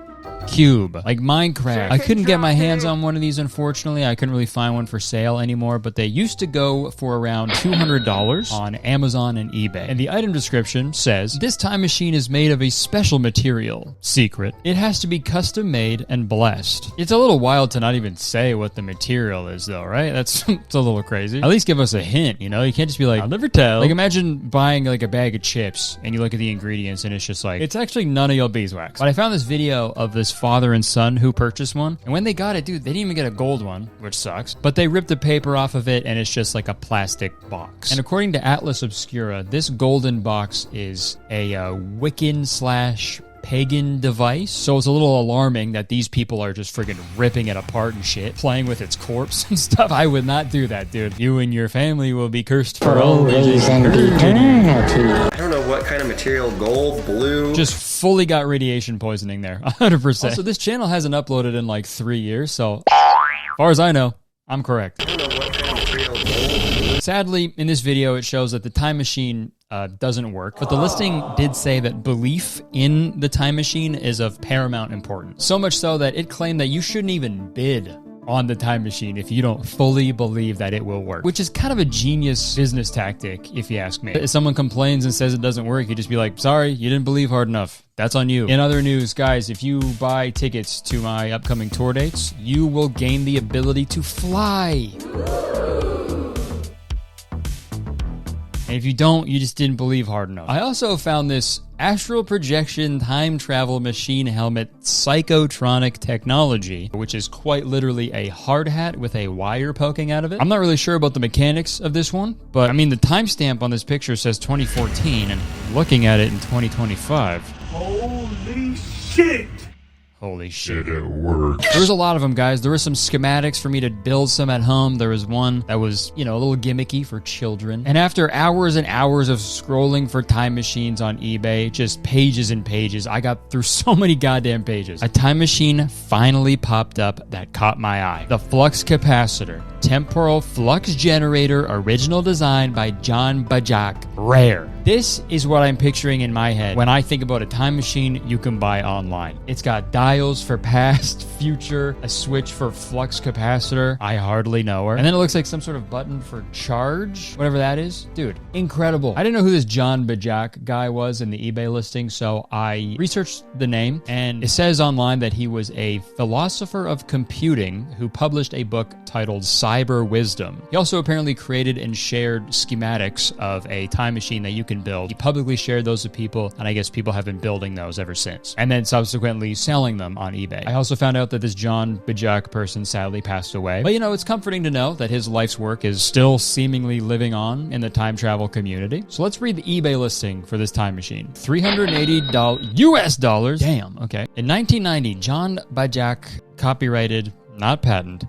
cube, like Minecraft. I couldn't get my hands on one of these, unfortunately. I couldn't really find one for sale anymore, but they used to go for around $200 on Amazon and eBay. And the item description says, this time machine is made of a special material. Secret. It has to be custom made and blessed. It's a little wild to not even say what the material is though, right? That's it's a little crazy. At least give us a hint, you know? You can't just be like, I'll never tell. Like imagine buying like a bag of chips and you look at the ingredients and it's just like, it's actually none of your beeswax. But I found this video of this father and son who purchased one, and when they got it, dude, they didn't even get a gold one, which sucks, but they ripped the paper off of it and it's just like a plastic box. And according to Atlas Obscura, this golden box is a Wiccan / pagan device, so it's a little alarming that these people are just friggin' ripping it apart and shit, playing with its corpse and stuff. I would not do that, dude. You and your family will be cursed for always and eternity. I don't know what kind of material, gold, blue. Just fully got radiation poisoning there, 100%. Also, this channel hasn't uploaded in like 3 years, so as far as I know, I'm correct. I don't know what kind of material, gold. Sadly, in this video, it shows that the time machine doesn't work, but the listing did say that belief in the time machine is of paramount importance. So much so that it claimed that you shouldn't even bid on the time machine if you don't fully believe that it will work, which is kind of a genius business tactic, if you ask me. If someone complains and says it doesn't work, you just be like, sorry, you didn't believe hard enough. That's on you. In other news, guys, if you buy tickets to my upcoming tour dates, you will gain the ability to fly. And if you don't, you just didn't believe hard enough. I also found this astral projection time travel machine helmet psychotronic technology, which is quite literally a hard hat with a wire poking out of it. I'm not really sure about the mechanics of this one, but I mean, the timestamp on this picture says 2014, and looking at it in 2025. Holy shit! Holy shit. It works. There was a lot of them, guys. There were some schematics for me to build some at home. There was one that was, you know, a little gimmicky for children. And after hours and hours of scrolling for time machines on eBay, just pages and pages, I got through so many goddamn pages. A time machine finally popped up that caught my eye. The Flux Capacitor. Temporal Flux Generator, original design by John Bajak. Rare. This is what I'm picturing in my head when I think about a time machine you can buy online. It's got dials for past, future, a switch for flux capacitor. I hardly know her. And then it looks like some sort of button for charge, whatever that is. Dude, incredible. I didn't know who this John Bajak guy was in the eBay listing, so I researched the name, and it says online that he was a philosopher of computing who published a book titled Cyber Wisdom. He also apparently created and shared schematics of a time machine that you can build. He publicly shared those with people, and I guess people have been building those ever since, and then subsequently selling them on eBay. I also found out that this John Bajak person sadly passed away, but you know, it's comforting to know that his life's work is still seemingly living on in the time travel community. So let's read the eBay listing for this time machine. $380 US dollars. Damn, okay. In 1990, John Bajak copyrighted, not patent,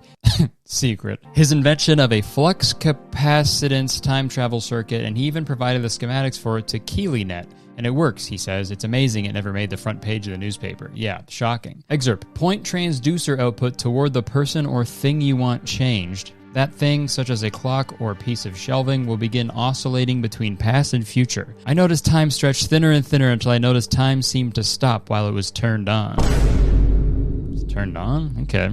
secret, his invention of a flux capacitance time travel circuit, and he even provided the schematics for it to KeelyNet. And it works, he says. It's amazing it never made the front page of the newspaper. Yeah, shocking. Excerpt. Point transducer output toward the person or thing you want changed. That thing, such as a clock or a piece of shelving, will begin oscillating between past and future. I noticed time stretch thinner and thinner until I noticed time seemed to stop while it was turned on. It's turned on? Okay.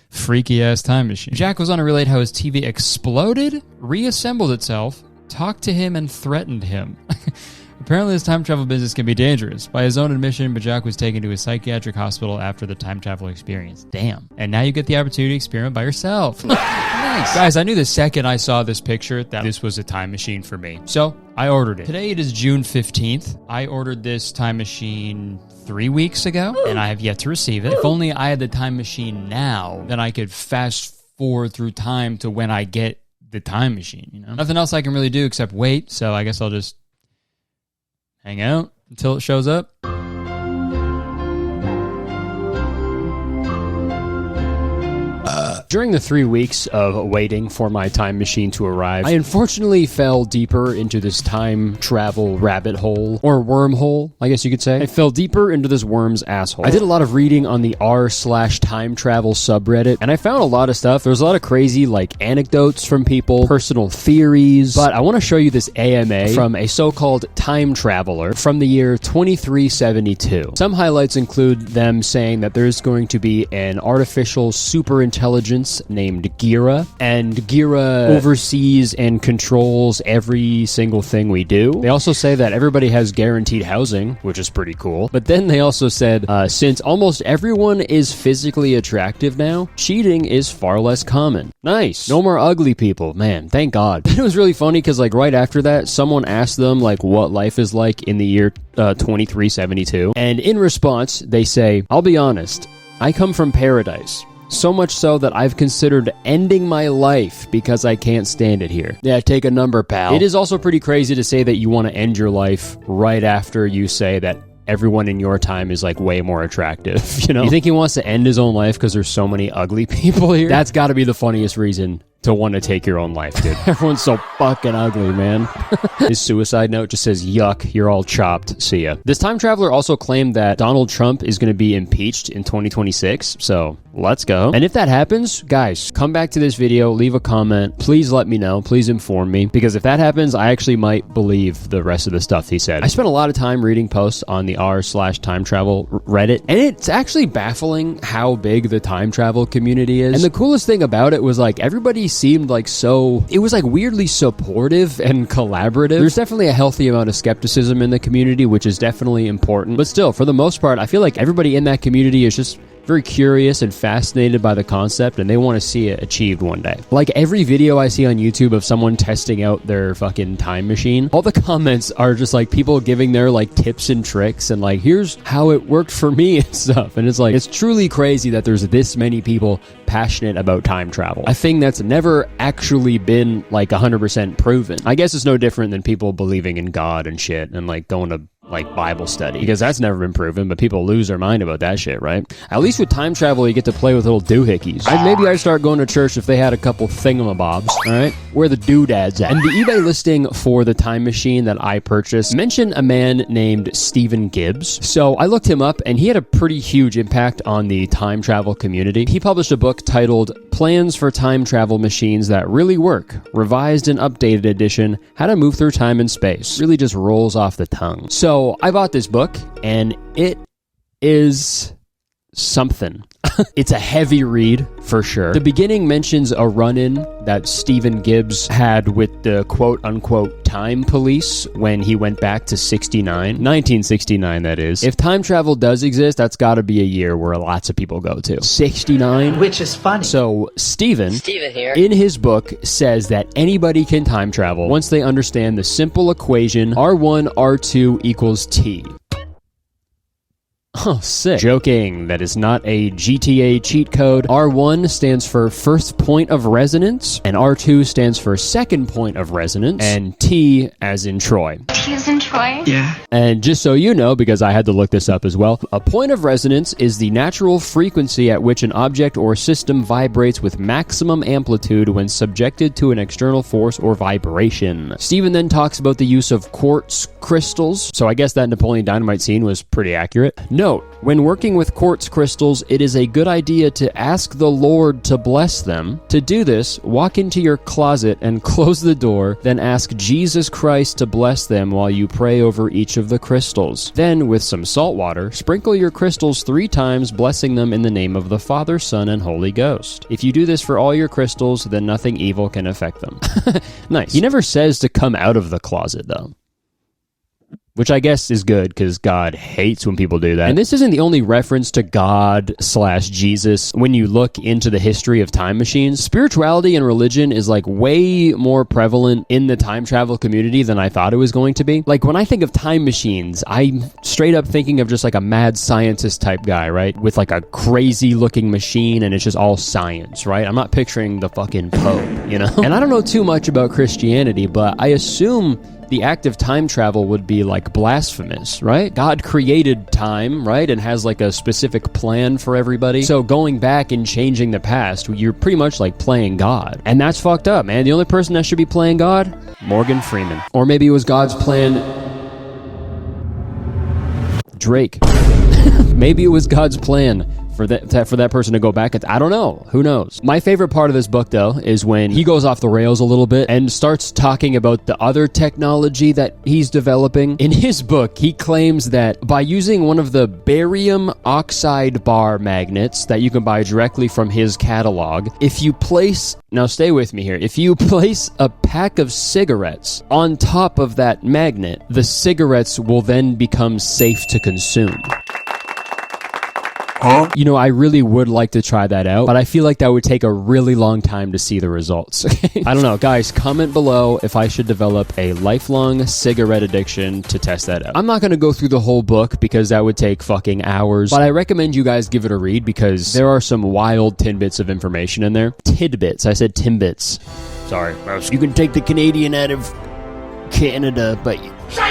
Freaky ass time machine. Jack was on to relate how his TV exploded, reassembled itself, talked to him, and threatened him. Apparently, this time travel business can be dangerous. By his own admission, Bajak was taken to a psychiatric hospital after the time travel experience. Damn. And now you get the opportunity to experiment by yourself. Nice. Guys, I knew the second I saw this picture that this was a time machine for me. So, I ordered it. Today it is June 15th. I ordered this time machine 3 weeks ago, and I have yet to receive it. If only I had the time machine now, then I could fast forward through time to when I get the time machine, you know? Nothing else I can really do except wait, so I guess I'll just hang out until it shows up. During the 3 weeks of waiting for my time machine to arrive, I unfortunately fell deeper into this time travel rabbit hole, or wormhole, I guess you could say. I fell deeper into this worm's asshole. I did a lot of reading on the r/time travel subreddit, and I found a lot of stuff. There's a lot of crazy, like, anecdotes from people, personal theories, but I want to show you this AMA from a so-called time traveler from the year 2372. Some highlights include them saying that there's going to be an artificial superintelligence named Gira, and Gira oversees and controls every single thing we do. They also say that everybody has guaranteed housing, which is pretty cool. But then they also said, since almost everyone is physically attractive now, cheating is far less common. Nice. No more ugly people. Man, thank God. It was really funny because, like, right after that, someone asked them, like, what life is like in the year 2372. And in response, they say, I'll be honest, I come from paradise. So much so that I've considered ending my life because I can't stand it here. Yeah, take a number, pal. It is also pretty crazy to say that you want to end your life right after you say that everyone in your time is, like, way more attractive, you know? You think he wants to end his own life because there's so many ugly people here? That's got to be the funniest reason to want to take your own life, dude. Everyone's so fucking ugly, man. His suicide note just says, yuck, you're all chopped. See ya. This time traveler also claimed that Donald Trump is going to be impeached in 2026, so let's go. And if that happens, guys, come back to this video, leave a comment. Please let me know. Please inform me, because if that happens, I actually might believe the rest of the stuff he said. I spent a lot of time reading posts on the r/time travel Reddit, and it's actually baffling how big the time travel community is. And the coolest thing about it was like everybody seemed like it was like weirdly supportive and collaborative. There's definitely a healthy amount of skepticism in the community, which is definitely important. But still, for the most part, I feel like everybody in that community is just very curious and fascinated by the concept, and they want to see it achieved one day. Like every video I see on YouTube of someone testing out their fucking time machine, all the comments are just like people giving their like tips and tricks and like, here's how it worked for me and stuff. And it's like, it's truly crazy that there's this many people passionate about time travel. A thing that's never actually been like 100% proven. I guess it's no different than people believing in God and shit and like going to like Bible study, because that's never been proven, but people lose their mind about that shit, right? At least with time travel, you get to play with little doohickeys. Maybe I'd start going to church if they had a couple thingamabobs, all right? Where the doodads at. And the eBay listing for the time machine that I purchased mentioned a man named Stephen Gibbs. So I looked him up, and he had a pretty huge impact on the time travel community. He published a book titled Plans for Time Travel Machines That Really Work, Revised and Updated Edition, How to Move Through Time and Space. Really just rolls off the tongue. So I bought this book, and it is something. It's a heavy read, for sure. The beginning mentions a run-in that Stephen Gibbs had with the quote-unquote time police when he went back to 1969, that is. If time travel does exist, that's gotta be a year where lots of people go to. 69? Which is funny. So, Stephen here, in his book, says that anybody can time travel once they understand the simple equation R1, R2 equals T. Oh, sick. Joking. That is not a GTA cheat code. R1 stands for first point of resonance, and R2 stands for second point of resonance, and T as in Troy. T as in Troy? Yeah. And just so you know, because I had to look this up as well, a point of resonance is the natural frequency at which an object or system vibrates with maximum amplitude when subjected to an external force or vibration. Stephen then talks about the use of quartz crystals, so I guess that Napoleon Dynamite scene was pretty accurate. Note, when working with quartz crystals, it is a good idea to ask the Lord to bless them. To do this, walk into your closet and close the door, then ask Jesus Christ to bless them while you pray over each of the crystals. Then, with some salt water, sprinkle your crystals 3 times, blessing them in the name of the Father, Son, and Holy Ghost. If you do this for all your crystals, then nothing evil can affect them. Nice. He never says to come out of the closet, though. Which I guess is good, because God hates when people do that. And this isn't the only reference to God/Jesus when you look into the history of time machines. Spirituality and religion is like way more prevalent in the time travel community than I thought it was going to be. Like when I think of time machines, I'm straight up thinking of just like a mad scientist type guy, right? With like a crazy looking machine and it's just all science, right? I'm not picturing the fucking Pope, you know? And I don't know too much about Christianity, but I assume the act of time travel would be like blasphemous, right? God created time, right? And has like a specific plan for everybody. So going back and changing the past, you're pretty much like playing God. And that's fucked up, man. The only person that should be playing God? Morgan Freeman. Or maybe it was God's plan. Drake. Maybe it was God's plan for that person to go back. I don't know. Who knows? My favorite part of this book, though, is when he goes off the rails a little bit and starts talking about the other technology that he's developing. In his book, he claims that by using one of the barium oxide bar magnets that you can buy directly from his catalog, if you place, now stay with me here, if you place a pack of cigarettes on top of that magnet, the cigarettes will then become safe to consume. Huh? You know, I really would like to try that out, but I feel like that would take a really long time to see the results. I don't know. Guys, comment below if I should develop a lifelong cigarette addiction to test that out. I'm not going to go through the whole book because that would take fucking hours, but I recommend you guys give it a read because there are some wild tidbits of information in there. Tidbits. I said timbits. Sorry. You can take the Canadian out of Canada, but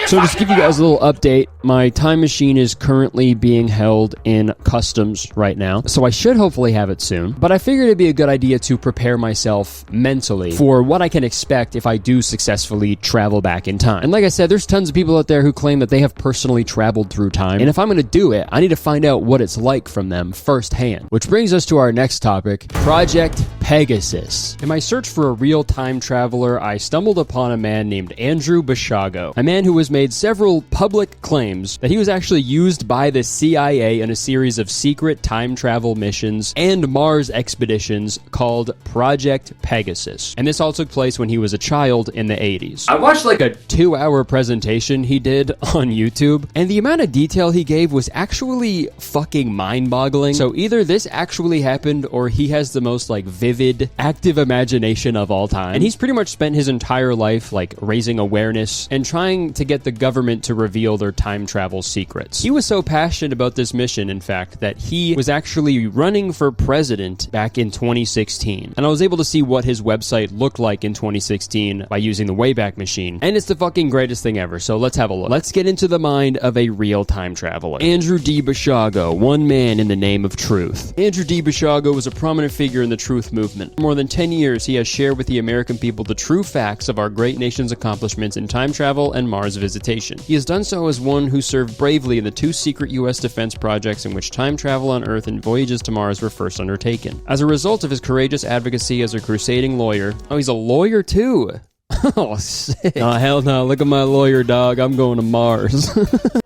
So just to give you guys a little update, my time machine is currently being held in customs right now, so I should hopefully have it soon. But I figured it'd be a good idea to prepare myself mentally for what I can expect if I do successfully travel back in time. And like I said, there's tons of people out there who claim that they have personally traveled through time, and if I'm going to do it, I need to find out what it's like from them firsthand. Which brings us to our next topic, Project Pegasus. In my search for a real time traveler, I stumbled upon a man named Andrew Basiago, a man who has made several public claims that he was actually used by the CIA in a series of secret time travel missions and Mars expeditions called Project Pegasus. And this all took place when he was a child in the 80s. I watched like a 2-hour presentation he did on YouTube, and the amount of detail he gave was actually fucking mind-boggling. So either this actually happened or he has the most like vivid, active imagination of all time. And he's pretty much spent his entire life like raising awareness and trying to get the government to reveal their time travel secrets. He was so passionate about this mission, in fact, that he was actually running for president back in 2016. And I was able to see what his website looked like in 2016 by using the Wayback Machine. And it's the fucking greatest thing ever, so let's have a look. Let's get into the mind of a real time traveler. Andrew D. Basiago, one man in the name of truth. Andrew D. Basiago was a prominent figure in the truth movement. For more than 10 years, he has shared with the American people the true facts of our great nation's accomplishments in time travel and Mars visitation. He has done so as one who served bravely in the 2 secret U.S. defense projects in which time travel on Earth and voyages to Mars were first undertaken. As a result of his courageous advocacy as a crusading lawyer, oh, he's a lawyer too! Oh, sick. Oh, hell no. Look at my lawyer, dog. I'm going to Mars.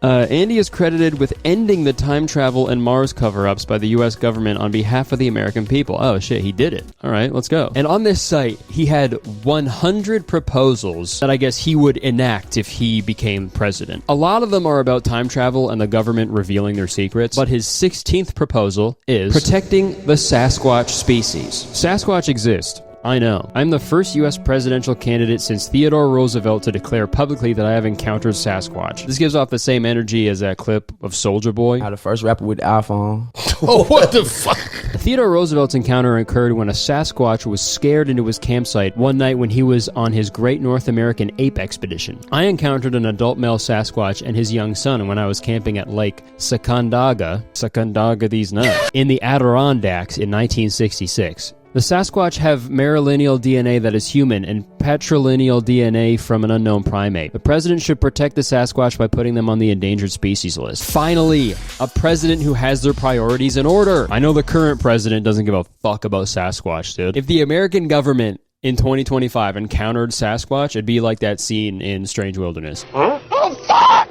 Andy is credited with ending the time travel and Mars cover-ups by the U.S. government on behalf of the American people. Oh, shit. He did it. All right, let's go. And on this site, he had 100 proposals that I guess he would enact if he became president. A lot of them are about time travel and the government revealing their secrets, but his 16th proposal is protecting the Sasquatch species. Sasquatch exist. I know. I'm the first U.S. presidential candidate since Theodore Roosevelt to declare publicly that I have encountered Sasquatch. This gives off the same energy as that clip of Soulja Boy. The first rapper with the iPhone. Oh, what the fuck? Theodore Roosevelt's encounter occurred when a Sasquatch was scared into his campsite one night when he was on his Great North American Ape Expedition. I encountered an adult male Sasquatch and his young son when I was camping at Lake Sacandaga these nuts, in the Adirondacks in 1966. The Sasquatch have matrilineal DNA that is human and patrilineal DNA from an unknown primate. The president should protect the Sasquatch by putting them on the endangered species list. Finally, a president who has their priorities in order. I know the current president doesn't give a fuck about Sasquatch, dude. If the American government in 2025 encountered Sasquatch, it'd be like that scene in Strange Wilderness. Huh? Oh, fuck!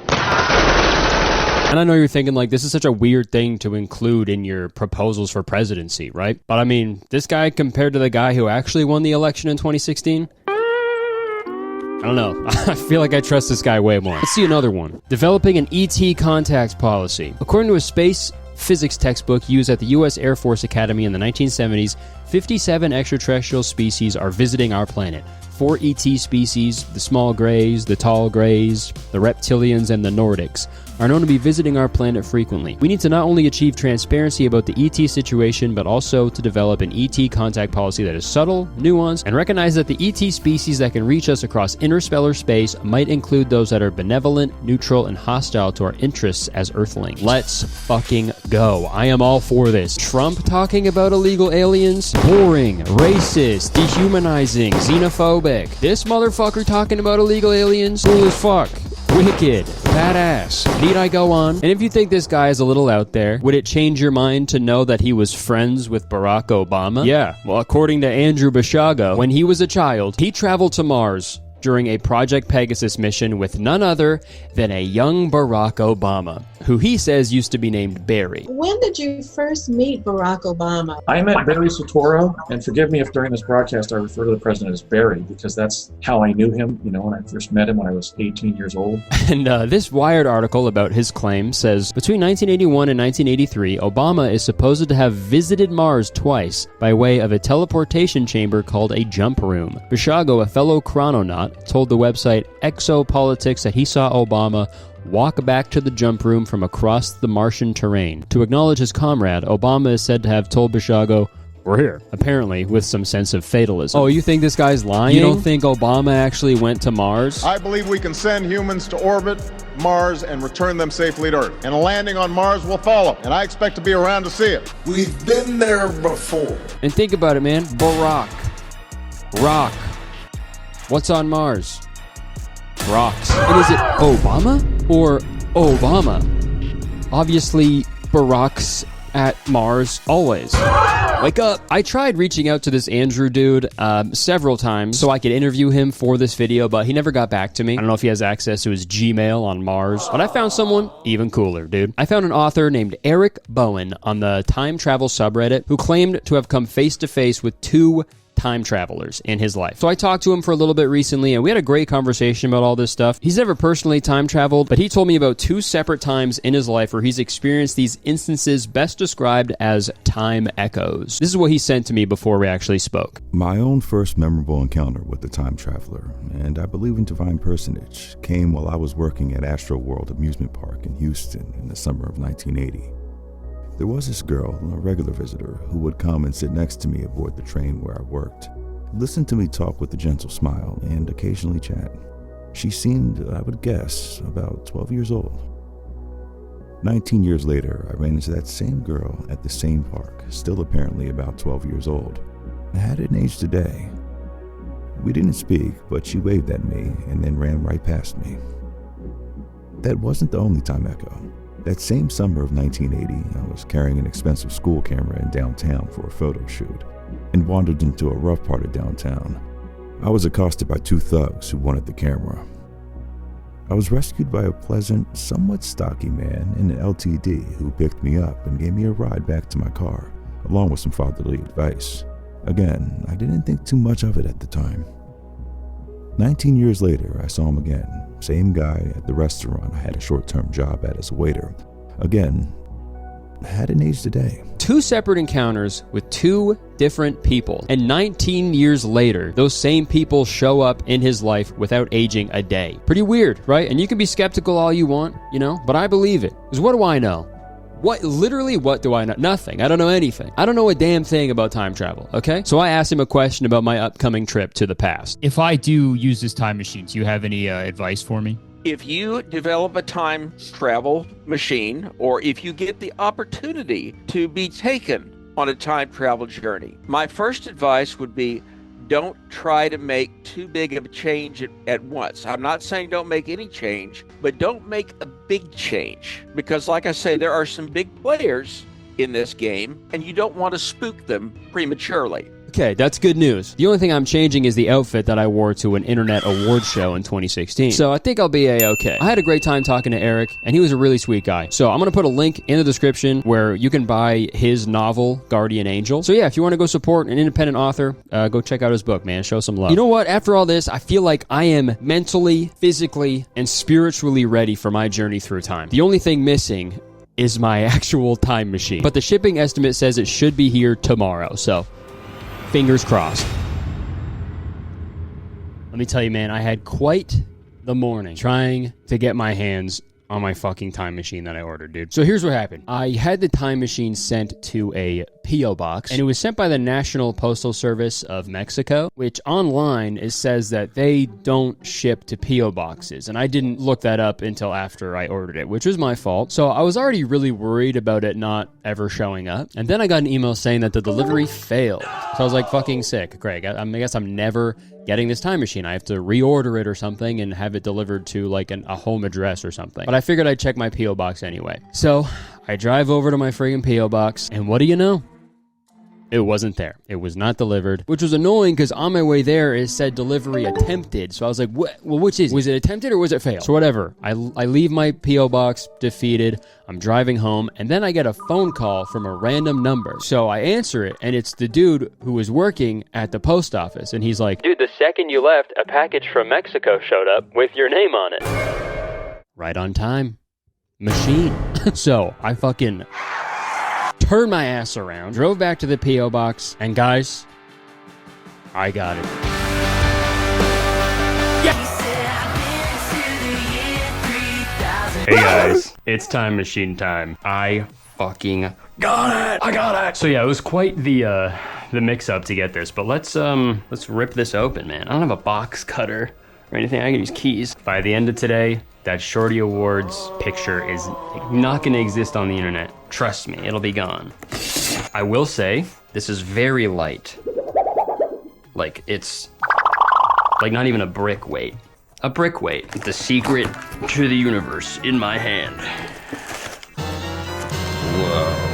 And I know you're thinking, like, this is such a weird thing to include in your proposals for presidency, right? But I mean, this guy compared to the guy who actually won the election in 2016? I don't know. I feel like I trust this guy way more. Let's see another one. Developing an ET contact policy. According to a space physics textbook used at the U.S. Air Force Academy in the 1970s, 57 extraterrestrial species are visiting our planet. 4 ET species, the small greys, the tall greys, the reptilians, and the Nordics, are known to be visiting our planet frequently. We need to not only achieve transparency about the ET situation, but also to develop an ET contact policy that is subtle, nuanced, and recognize that the ET species that can reach us across interstellar space might include those that are benevolent, neutral, and hostile to our interests as Earthlings. Let's fucking go. I am all for this. Trump talking about illegal aliens? Boring, racist, dehumanizing, xenophobic. This motherfucker talking about illegal aliens? Cool as fuck. Wicked. Badass. Need I go on? And if you think this guy is a little out there, would it change your mind to know that he was friends with Barack Obama? Yeah. Well, according to Andrew Basiago, when he was a child, he traveled to Mars during a Project Pegasus mission with none other than a young Barack Obama, who he says used to be named Barry. When did you first meet Barack Obama? I met Barry Soetoro, and forgive me if during this broadcast I refer to the president as Barry, because that's how I knew him, when I first met him when I was 18 years old. And this Wired article about his claim says, between 1981 and 1983, Obama is supposed to have visited Mars twice by way of a teleportation chamber called a jump room. Basiago, a fellow chrononaut, told the website Exopolitics that he saw Obama walk back to the jump room from across the Martian terrain. To acknowledge his comrade, Obama is said to have told Basiago, we're here. Apparently, with some sense of fatalism. Oh, you think this guy's lying? You don't think Obama actually went to Mars? I believe we can send humans to orbit Mars and return them safely to Earth. And a landing on Mars will follow, and I expect to be around to see it. We've been there before. And think about it, man. Barack. Rock. What's on Mars? Rocks. And is it Obama or Obama? Obviously, Barack's at Mars always. Wake up! I tried reaching out to this Andrew dude several times so I could interview him for this video, but he never got back to me. I don't know if he has access to his Gmail on Mars, but I found someone even cooler, dude. I found an author named Eric Bowen on the time travel subreddit who claimed to have come face to face with 2 time travelers in his life. So I talked to him for a little bit recently, and we had a great conversation about all this stuff. He's never personally time traveled, but he told me about 2 separate times in his life where he's experienced these instances best described as time echoes. This is what he sent to me before we actually spoke. My own first memorable encounter with the time traveler, and I believe in divine personage, came while I was working at Astro World Amusement Park in Houston in the summer of 1980. There was this girl, a regular visitor, who would come and sit next to me aboard the train where I worked, listen to me talk with a gentle smile, and occasionally chat. She seemed, I would guess, about 12 years old. 19 years later, I ran into that same girl at the same park, still apparently about 12 years old. I hadn't aged a day. We didn't speak, but she waved at me and then ran right past me. That wasn't the only time echo. That same summer of 1980, I was carrying an expensive school camera in downtown for a photo shoot and wandered into a rough part of downtown. I was accosted by 2 thugs who wanted the camera. I was rescued by a pleasant, somewhat stocky man in an LTD who picked me up and gave me a ride back to my car, along with some fatherly advice. Again, I didn't think too much of it at the time. 19 years later, I saw him again. Same guy at the restaurant I had a short-term job at as a waiter. Again, I hadn't aged a day. 2 separate encounters with 2 different people. And 19 years later, those same people show up in his life without aging a day. Pretty weird, right? And you can be skeptical all you want, but I believe it. Because what do I know? What do I know? Nothing. I don't know anything. I don't know a damn thing about time travel, okay? So I asked him a question about my upcoming trip to the past. If I do use this time machine, do you have any advice for me? If you develop a time travel machine, or if you get the opportunity to be taken on a time travel journey, my first advice would be don't try to make too big of a change at once. I'm not saying don't make any change, but don't make a big change. Because like I say, there are some big players in this game, and you don't want to spook them prematurely. Okay, that's good news. The only thing I'm changing is the outfit that I wore to an internet award show in 2016. So I think I'll be A-okay. I had a great time talking to Eric, and he was a really sweet guy. So I'm going to put a link in the description where you can buy his novel, Guardian Angel. So yeah, if you want to go support an independent author, go check out his book, man. Show some love. You know what? After all this, I feel like I am mentally, physically, and spiritually ready for my journey through time. The only thing missing is my actual time machine. But the shipping estimate says it should be here tomorrow, so fingers crossed. Let me tell you, man, I had quite the morning trying to get my hands on my fucking time machine that I ordered, dude. So here's what happened. I had the time machine sent to a P.O. box, and it was sent by the National Postal Service of Mexico, which online it says that they don't ship to P.O. boxes, and I didn't look that up until after I ordered it, which was my fault. So I was already really worried about it not ever showing up, and then I got an email saying that the delivery failed. So I was like, fucking sick, Greg. I guess I'm never getting this time machine. I have to reorder it or something and have it delivered to like a home address or something. But I figured I'd check my P.O. box anyway. So I drive over to my friggin' P.O. box, and what do you know? It wasn't there. It was not delivered, which was annoying because on my way there, it said delivery attempted. So I was like, what? Well, which is it? Was it attempted or was it failed? So whatever. I leave my P.O. box defeated. I'm driving home, and then I get a phone call from a random number. So I answer it, and it's the dude who was working at the post office. And he's like, dude, the second you left, a package from Mexico showed up with your name on it. Right on time. Machine. So I fucking turned my ass around, drove back to the P.O. box, and guys, I got it. Hey guys, it's time machine time. I fucking got it! I got it! So yeah, it was quite the the mix-up to get this, but let's rip this open, man. I don't have a box cutter or anything. I can use keys. By the end of today, that Shorty Awards picture is not gonna exist on the internet. Trust me, it'll be gone. I will say, this is very light. Like, it's like not even a brick weight. A brick weight. The secret to the universe in my hand. Whoa.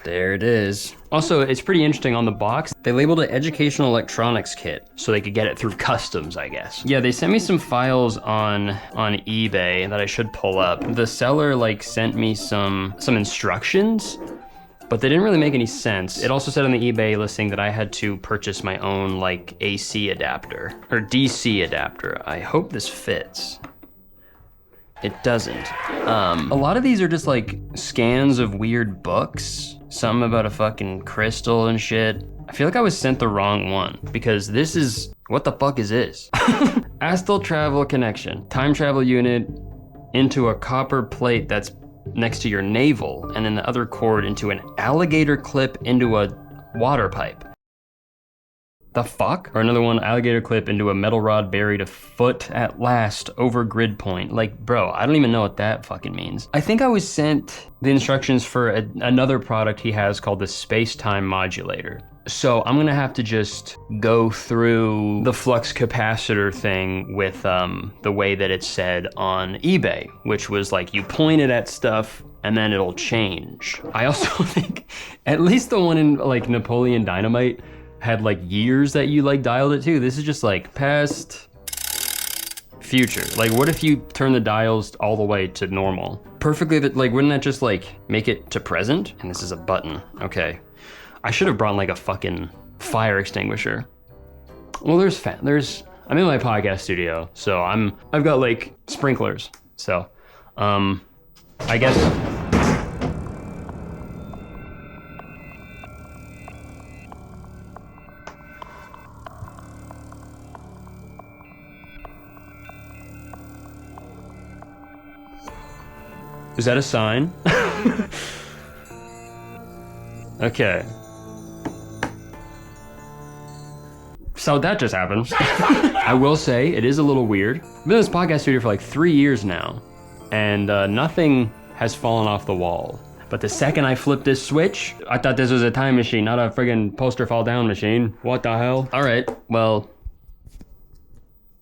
There it is. Also, it's pretty interesting on the box. They labeled it Educational Electronics Kit, so they could get it through customs, I guess. Yeah, they sent me some files on eBay that I should pull up. The seller like sent me some instructions, but they didn't really make any sense. It also said on the eBay listing that I had to purchase my own like AC adapter or DC adapter. I hope this fits. It doesn't. A lot of these are just like scans of weird books. Some about a fucking crystal and shit. I feel like I was sent the wrong one because this is, what the fuck is this? Astral travel connection. Time travel unit into a copper plate that's next to your navel, and then the other cord into an alligator clip into a water pipe. The fuck? Or another one, alligator clip into a metal rod buried a foot at last over grid point. Like, bro, I don't even know what that fucking means. I think I was sent the instructions for another product he has called the space-time modulator. So I'm gonna have to just go through the flux capacitor thing with the way that it said on eBay, which was like you point it at stuff and then it'll change. I also think at least the one in like Napoleon Dynamite had like years that you like dialed it to. This is just like past, future. Like what if you turn the dials all the way to normal? Perfectly, like wouldn't that just like make it to present? And this is a button, okay. I should have brought like a fucking fire extinguisher. Well, I'm in my podcast studio, so I've got like sprinklers. So, I guess. Is that a sign? Okay. So that just happened. I will say, it is a little weird. I've been in this podcast studio for like 3 years now, and nothing has fallen off the wall. But the second I flipped this switch, I thought this was a time machine, not a friggin' poster fall down machine. What the hell? All right, well,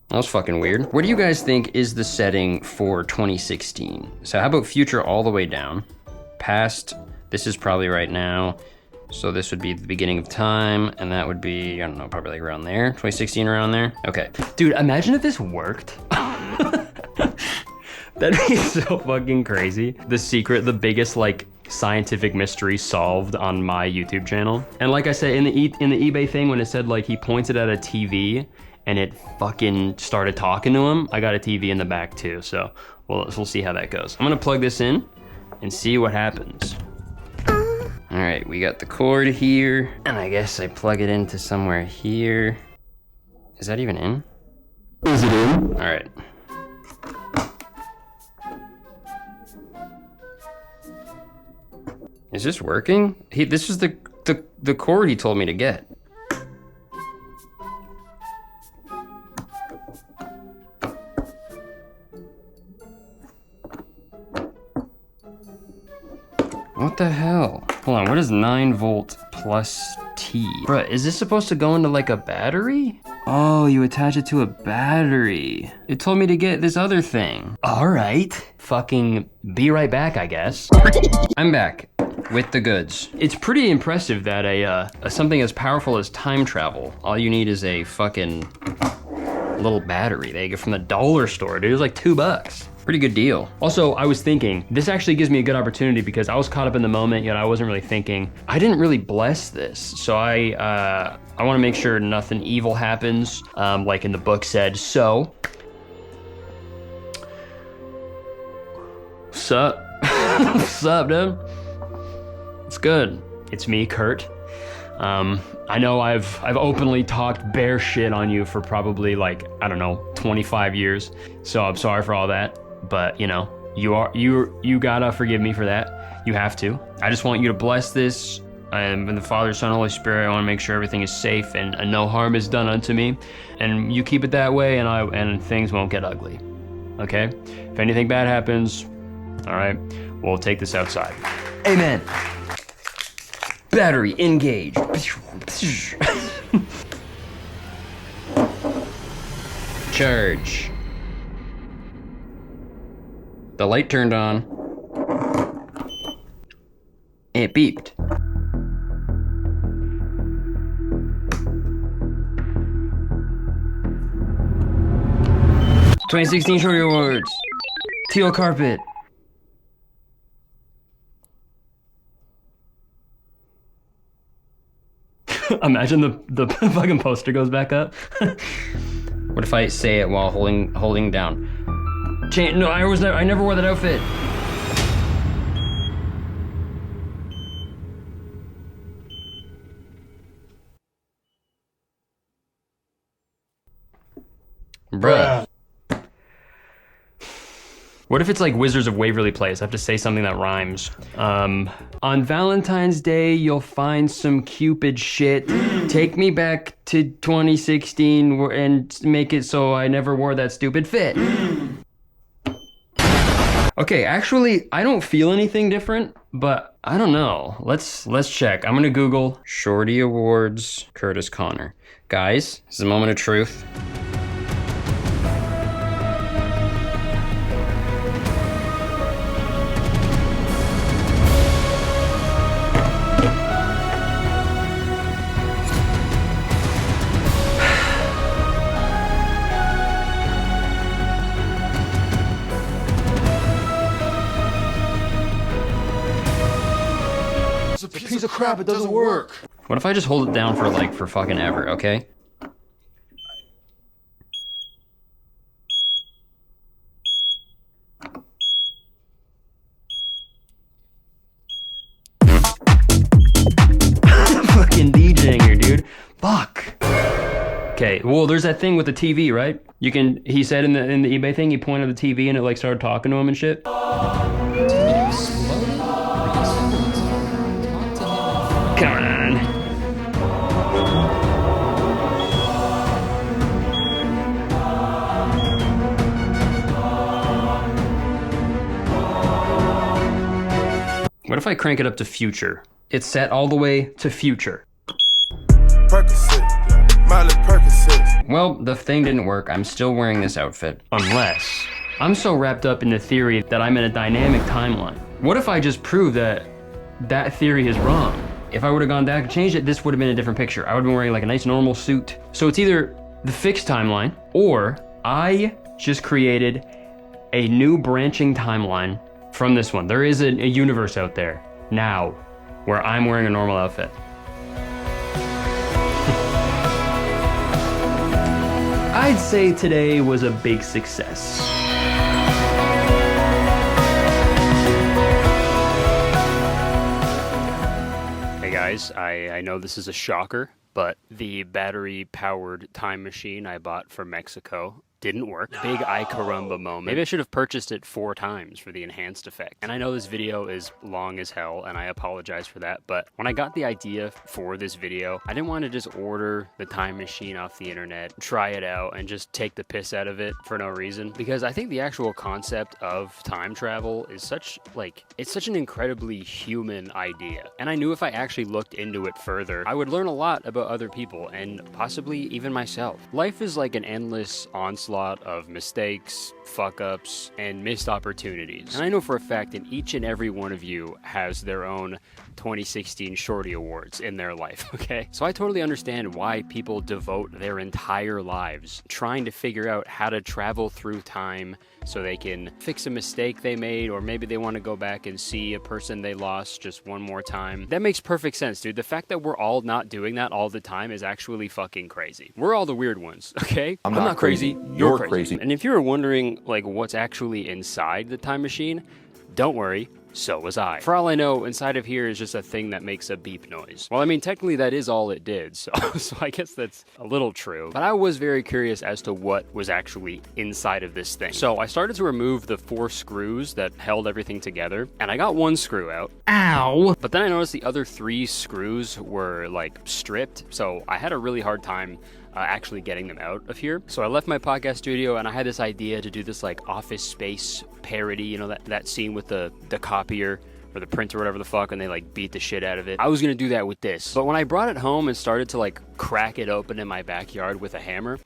that was fucking weird. What do you guys think is the setting for 2016? So how about future all the way down? Past, this is probably right now. So this would be the beginning of time, and that would be, I don't know, probably like around there, 2016 around there. Okay. Dude, imagine if this worked. That'd be so fucking crazy. The secret, the biggest like scientific mystery solved on my YouTube channel. And like I said, in the eBay thing, when it said like he pointed at a TV and it fucking started talking to him, I got a TV in the back too. So we'll see how that goes. I'm gonna plug this in and see what happens. All right, we got the cord here, and I guess I plug it into somewhere here. Is that even in? Is it in? All right. Is this working? This is the cord he told me to get. What the hell? Hold on, what is 9 volt plus T? Bruh, is this supposed to go into like a battery? Oh, you attach it to a battery. It told me to get this other thing. All right, fucking be right back, I guess. I'm back with the goods. It's pretty impressive that something as powerful as time travel, all you need is a fucking little battery. They get from the dollar store, dude. It was like $2. Pretty good deal. Also, I was thinking, this actually gives me a good opportunity because I was caught up in the moment, yet I wasn't really thinking. I didn't really bless this, so I want to make sure nothing evil happens, like in the book said. So, sup? Sup, dude? It's good. It's me, Kurt. I know I've openly talked bear shit on you for probably like, I don't know, 25 years. So I'm sorry for all that. But you know, you gotta forgive me for that. You have to. I just want you to bless this And in the Father, Son, Holy Spirit, I want to make sure everything is safe and no harm is done unto me. And you keep it that way, and things won't get ugly. Okay? If anything bad happens, all right, we'll take this outside. Amen. Battery engaged. Charge. The light turned on. It beeped. "2016 Shorty Awards. Teal carpet." Imagine the fucking poster goes back up. What if I say it while holding down? No, I never wore that outfit. Bruh. What if it's like Wizards of Waverly Place? I have to say something that rhymes. On Valentine's Day, you'll find some Cupid shit. Take me back to 2016 and make it so I never wore that stupid fit. Okay, actually, I don't feel anything different, but I don't know. Let's check. I'm gonna Google Shorty Awards Kurtis Connor. Guys, this is a moment of truth. Piece of crap, it doesn't work. What if I just hold it down for fucking ever, okay? Fucking DJing here, dude. Fuck. Okay, well, there's that thing with the TV, right? He said in the eBay thing, he pointed at the TV and it like started talking to him and shit. Come on. What if I crank it up to future? It's set all the way to future. Well, the thing didn't work. I'm still wearing this outfit. Unless I'm so wrapped up in the theory that I'm in a dynamic timeline. What if I just prove that theory is wrong? If I would have gone back and changed it, this would have been a different picture. I would have been wearing like a nice normal suit. So it's either the fixed timeline or I just created a new branching timeline from this one. There is a universe out there now where I'm wearing a normal outfit. I'd say today was a big success. Guys, I know this is a shocker, but the battery-powered time machine I bought from Mexico didn't work. Big ay caramba moment. Maybe I should have purchased it 4 times for the enhanced effect. And I know this video is long as hell, and I apologize for that, but when I got the idea for this video, I didn't want to just order the time machine off the internet, try it out, and just take the piss out of it for no reason. Because I think the actual concept of time travel is such an incredibly human idea. And I knew if I actually looked into it further, I would learn a lot about other people, and possibly even myself. Life is like an endless onslaught of mistakes, fuck-ups, and missed opportunities. And I know for a fact that each and every one of you has their own 2016 Shorty Awards in their life, okay? So I totally understand why people devote their entire lives trying to figure out how to travel through time so they can fix a mistake they made, or maybe they want to go back and see a person they lost just one more time. That makes perfect sense, dude. The fact that we're all not doing that all the time is actually fucking crazy. We're all the weird ones, okay? I'm not crazy. You're crazy. And if you were wondering, like, what's actually inside the time machine, don't worry. so was I. For all I know, inside of here is just a thing that makes a beep noise. Well, I mean, technically that is all it did, so I guess that's a little true. But I was very curious as to what was actually inside of this thing. So I started to remove the 4 screws that held everything together, and I got 1 screw out. Ow! But then I noticed the other 3 screws were like stripped, so I had a really hard time actually getting them out of here. So I left my podcast studio and I had this idea to do this like Office Space parody, you know, that scene with the copier or the printer or whatever the fuck, and they like beat the shit out of it. I was gonna do that with this. But when I brought it home and started to like crack it open in my backyard with a hammer,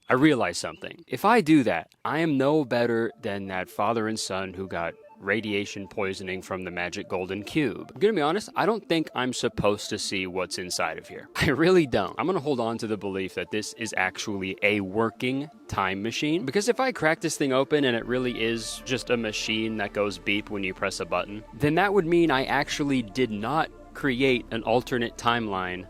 I realized something. If I do that, I am no better than that father and son who got radiation poisoning from the magic golden cube. I'm gonna be honest, I don't think I'm supposed to see what's inside of here. I really don't. I'm gonna hold on to the belief that this is actually a working time machine, because if I crack this thing open and it really is just a machine that goes beep when you press a button, then that would mean I actually did not create an alternate timeline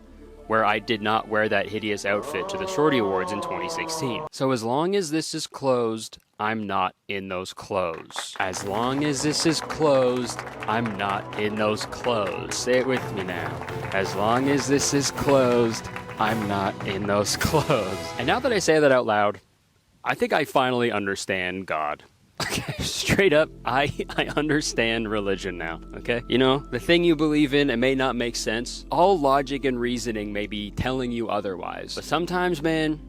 where I did not wear that hideous outfit to the Shorty Awards in 2016. So as long as this is closed, I'm not in those clothes. As long as this is closed, I'm not in those clothes. Say it with me now. As long as this is closed, I'm not in those clothes. And now that I say that out loud, I think I finally understand God. Okay, straight up, I understand religion now, okay? You know, the thing you believe in, it may not make sense. All logic and reasoning may be telling you otherwise. But sometimes, man,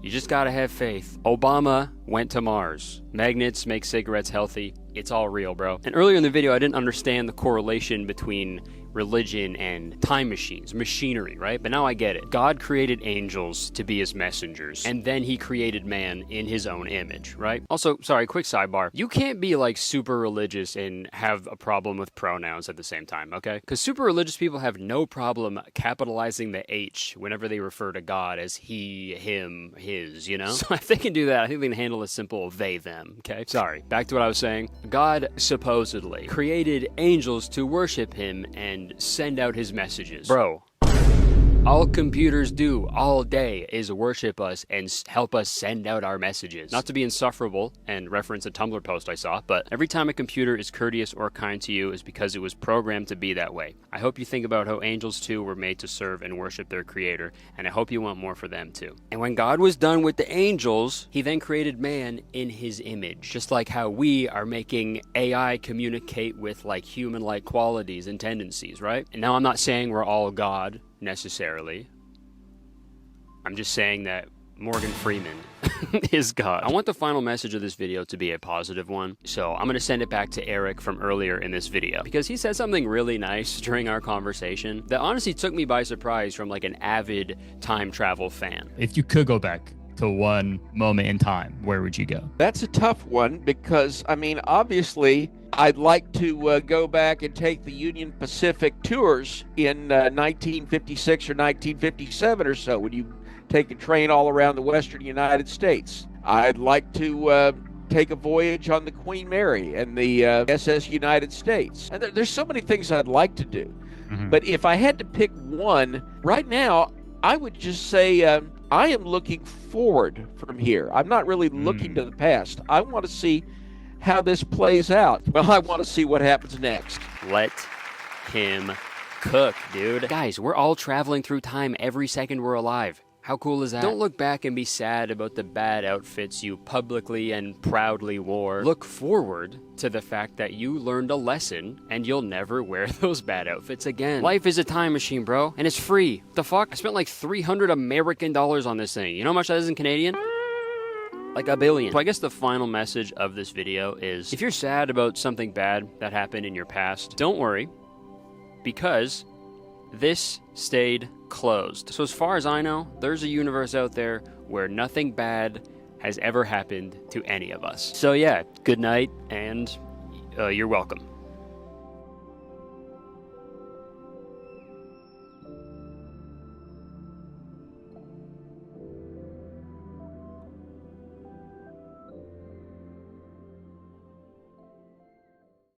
you just gotta have faith. Obama went to Mars. Magnets make cigarettes healthy. It's all real, bro. And earlier in the video, I didn't understand the correlation between religion and time machines, machinery, right? But now I get it. God created angels to be his messengers, and then he created man in his own image, right? Also, sorry, quick sidebar. You can't be like super religious and have a problem with pronouns at the same time, okay? Because super religious people have no problem capitalizing the H whenever they refer to God as he, him, his, you know? So if they can do that, I think they can handle a simple they, them, okay? Sorry, back to what I was saying. God supposedly created angels to worship him and send out his messages. Bro, all computers do all day is worship us and help us send out our messages. Not to be insufferable and reference a Tumblr post I saw, but every time a computer is courteous or kind to you is because it was programmed to be that way. I hope you think about how angels too were made to serve and worship their creator, and I hope you want more for them too. And when God was done with the angels, he then created man in his image. Just like how we are making AI communicate with like human-like qualities and tendencies, right? And now I'm not saying we're all God, necessarily. I'm just saying that Morgan Freeman is God. I want the final message of this video to be a positive one, so I'm going to send it back to Eric from earlier in this video, because he said something really nice during our conversation that honestly took me by surprise from like an avid time travel fan. If you could go back to one moment in time, where would you go? That's a tough one because, I mean, obviously, I'd like to go back and take the Union Pacific tours in 1956 or 1957 or so, when you take a train all around the western United States. I'd like to take a voyage on the Queen Mary and the SS United States. And there's so many things I'd like to do. Mm-hmm. But if I had to pick one, right now, I would just say I am looking forward from here. I'm not really looking to the past. I want to see how this plays out. Well, I want to see what happens next. Let him cook, dude. Guys, we're all traveling through time every second we're alive. How cool is that? Don't look back and be sad about the bad outfits you publicly and proudly wore. Look forward to the fact that you learned a lesson and you'll never wear those bad outfits again. Life is a time machine, bro, and it's free. What the fuck? I spent like $300 American on this thing. You know how much that is in Canadian? Like $1 billion. So I guess the final message of this video is, if you're sad about something bad that happened in your past, don't worry, because this stayed closed. So as far as I know, there's a universe out there where nothing bad has ever happened to any of us. So yeah, good night, and you're welcome.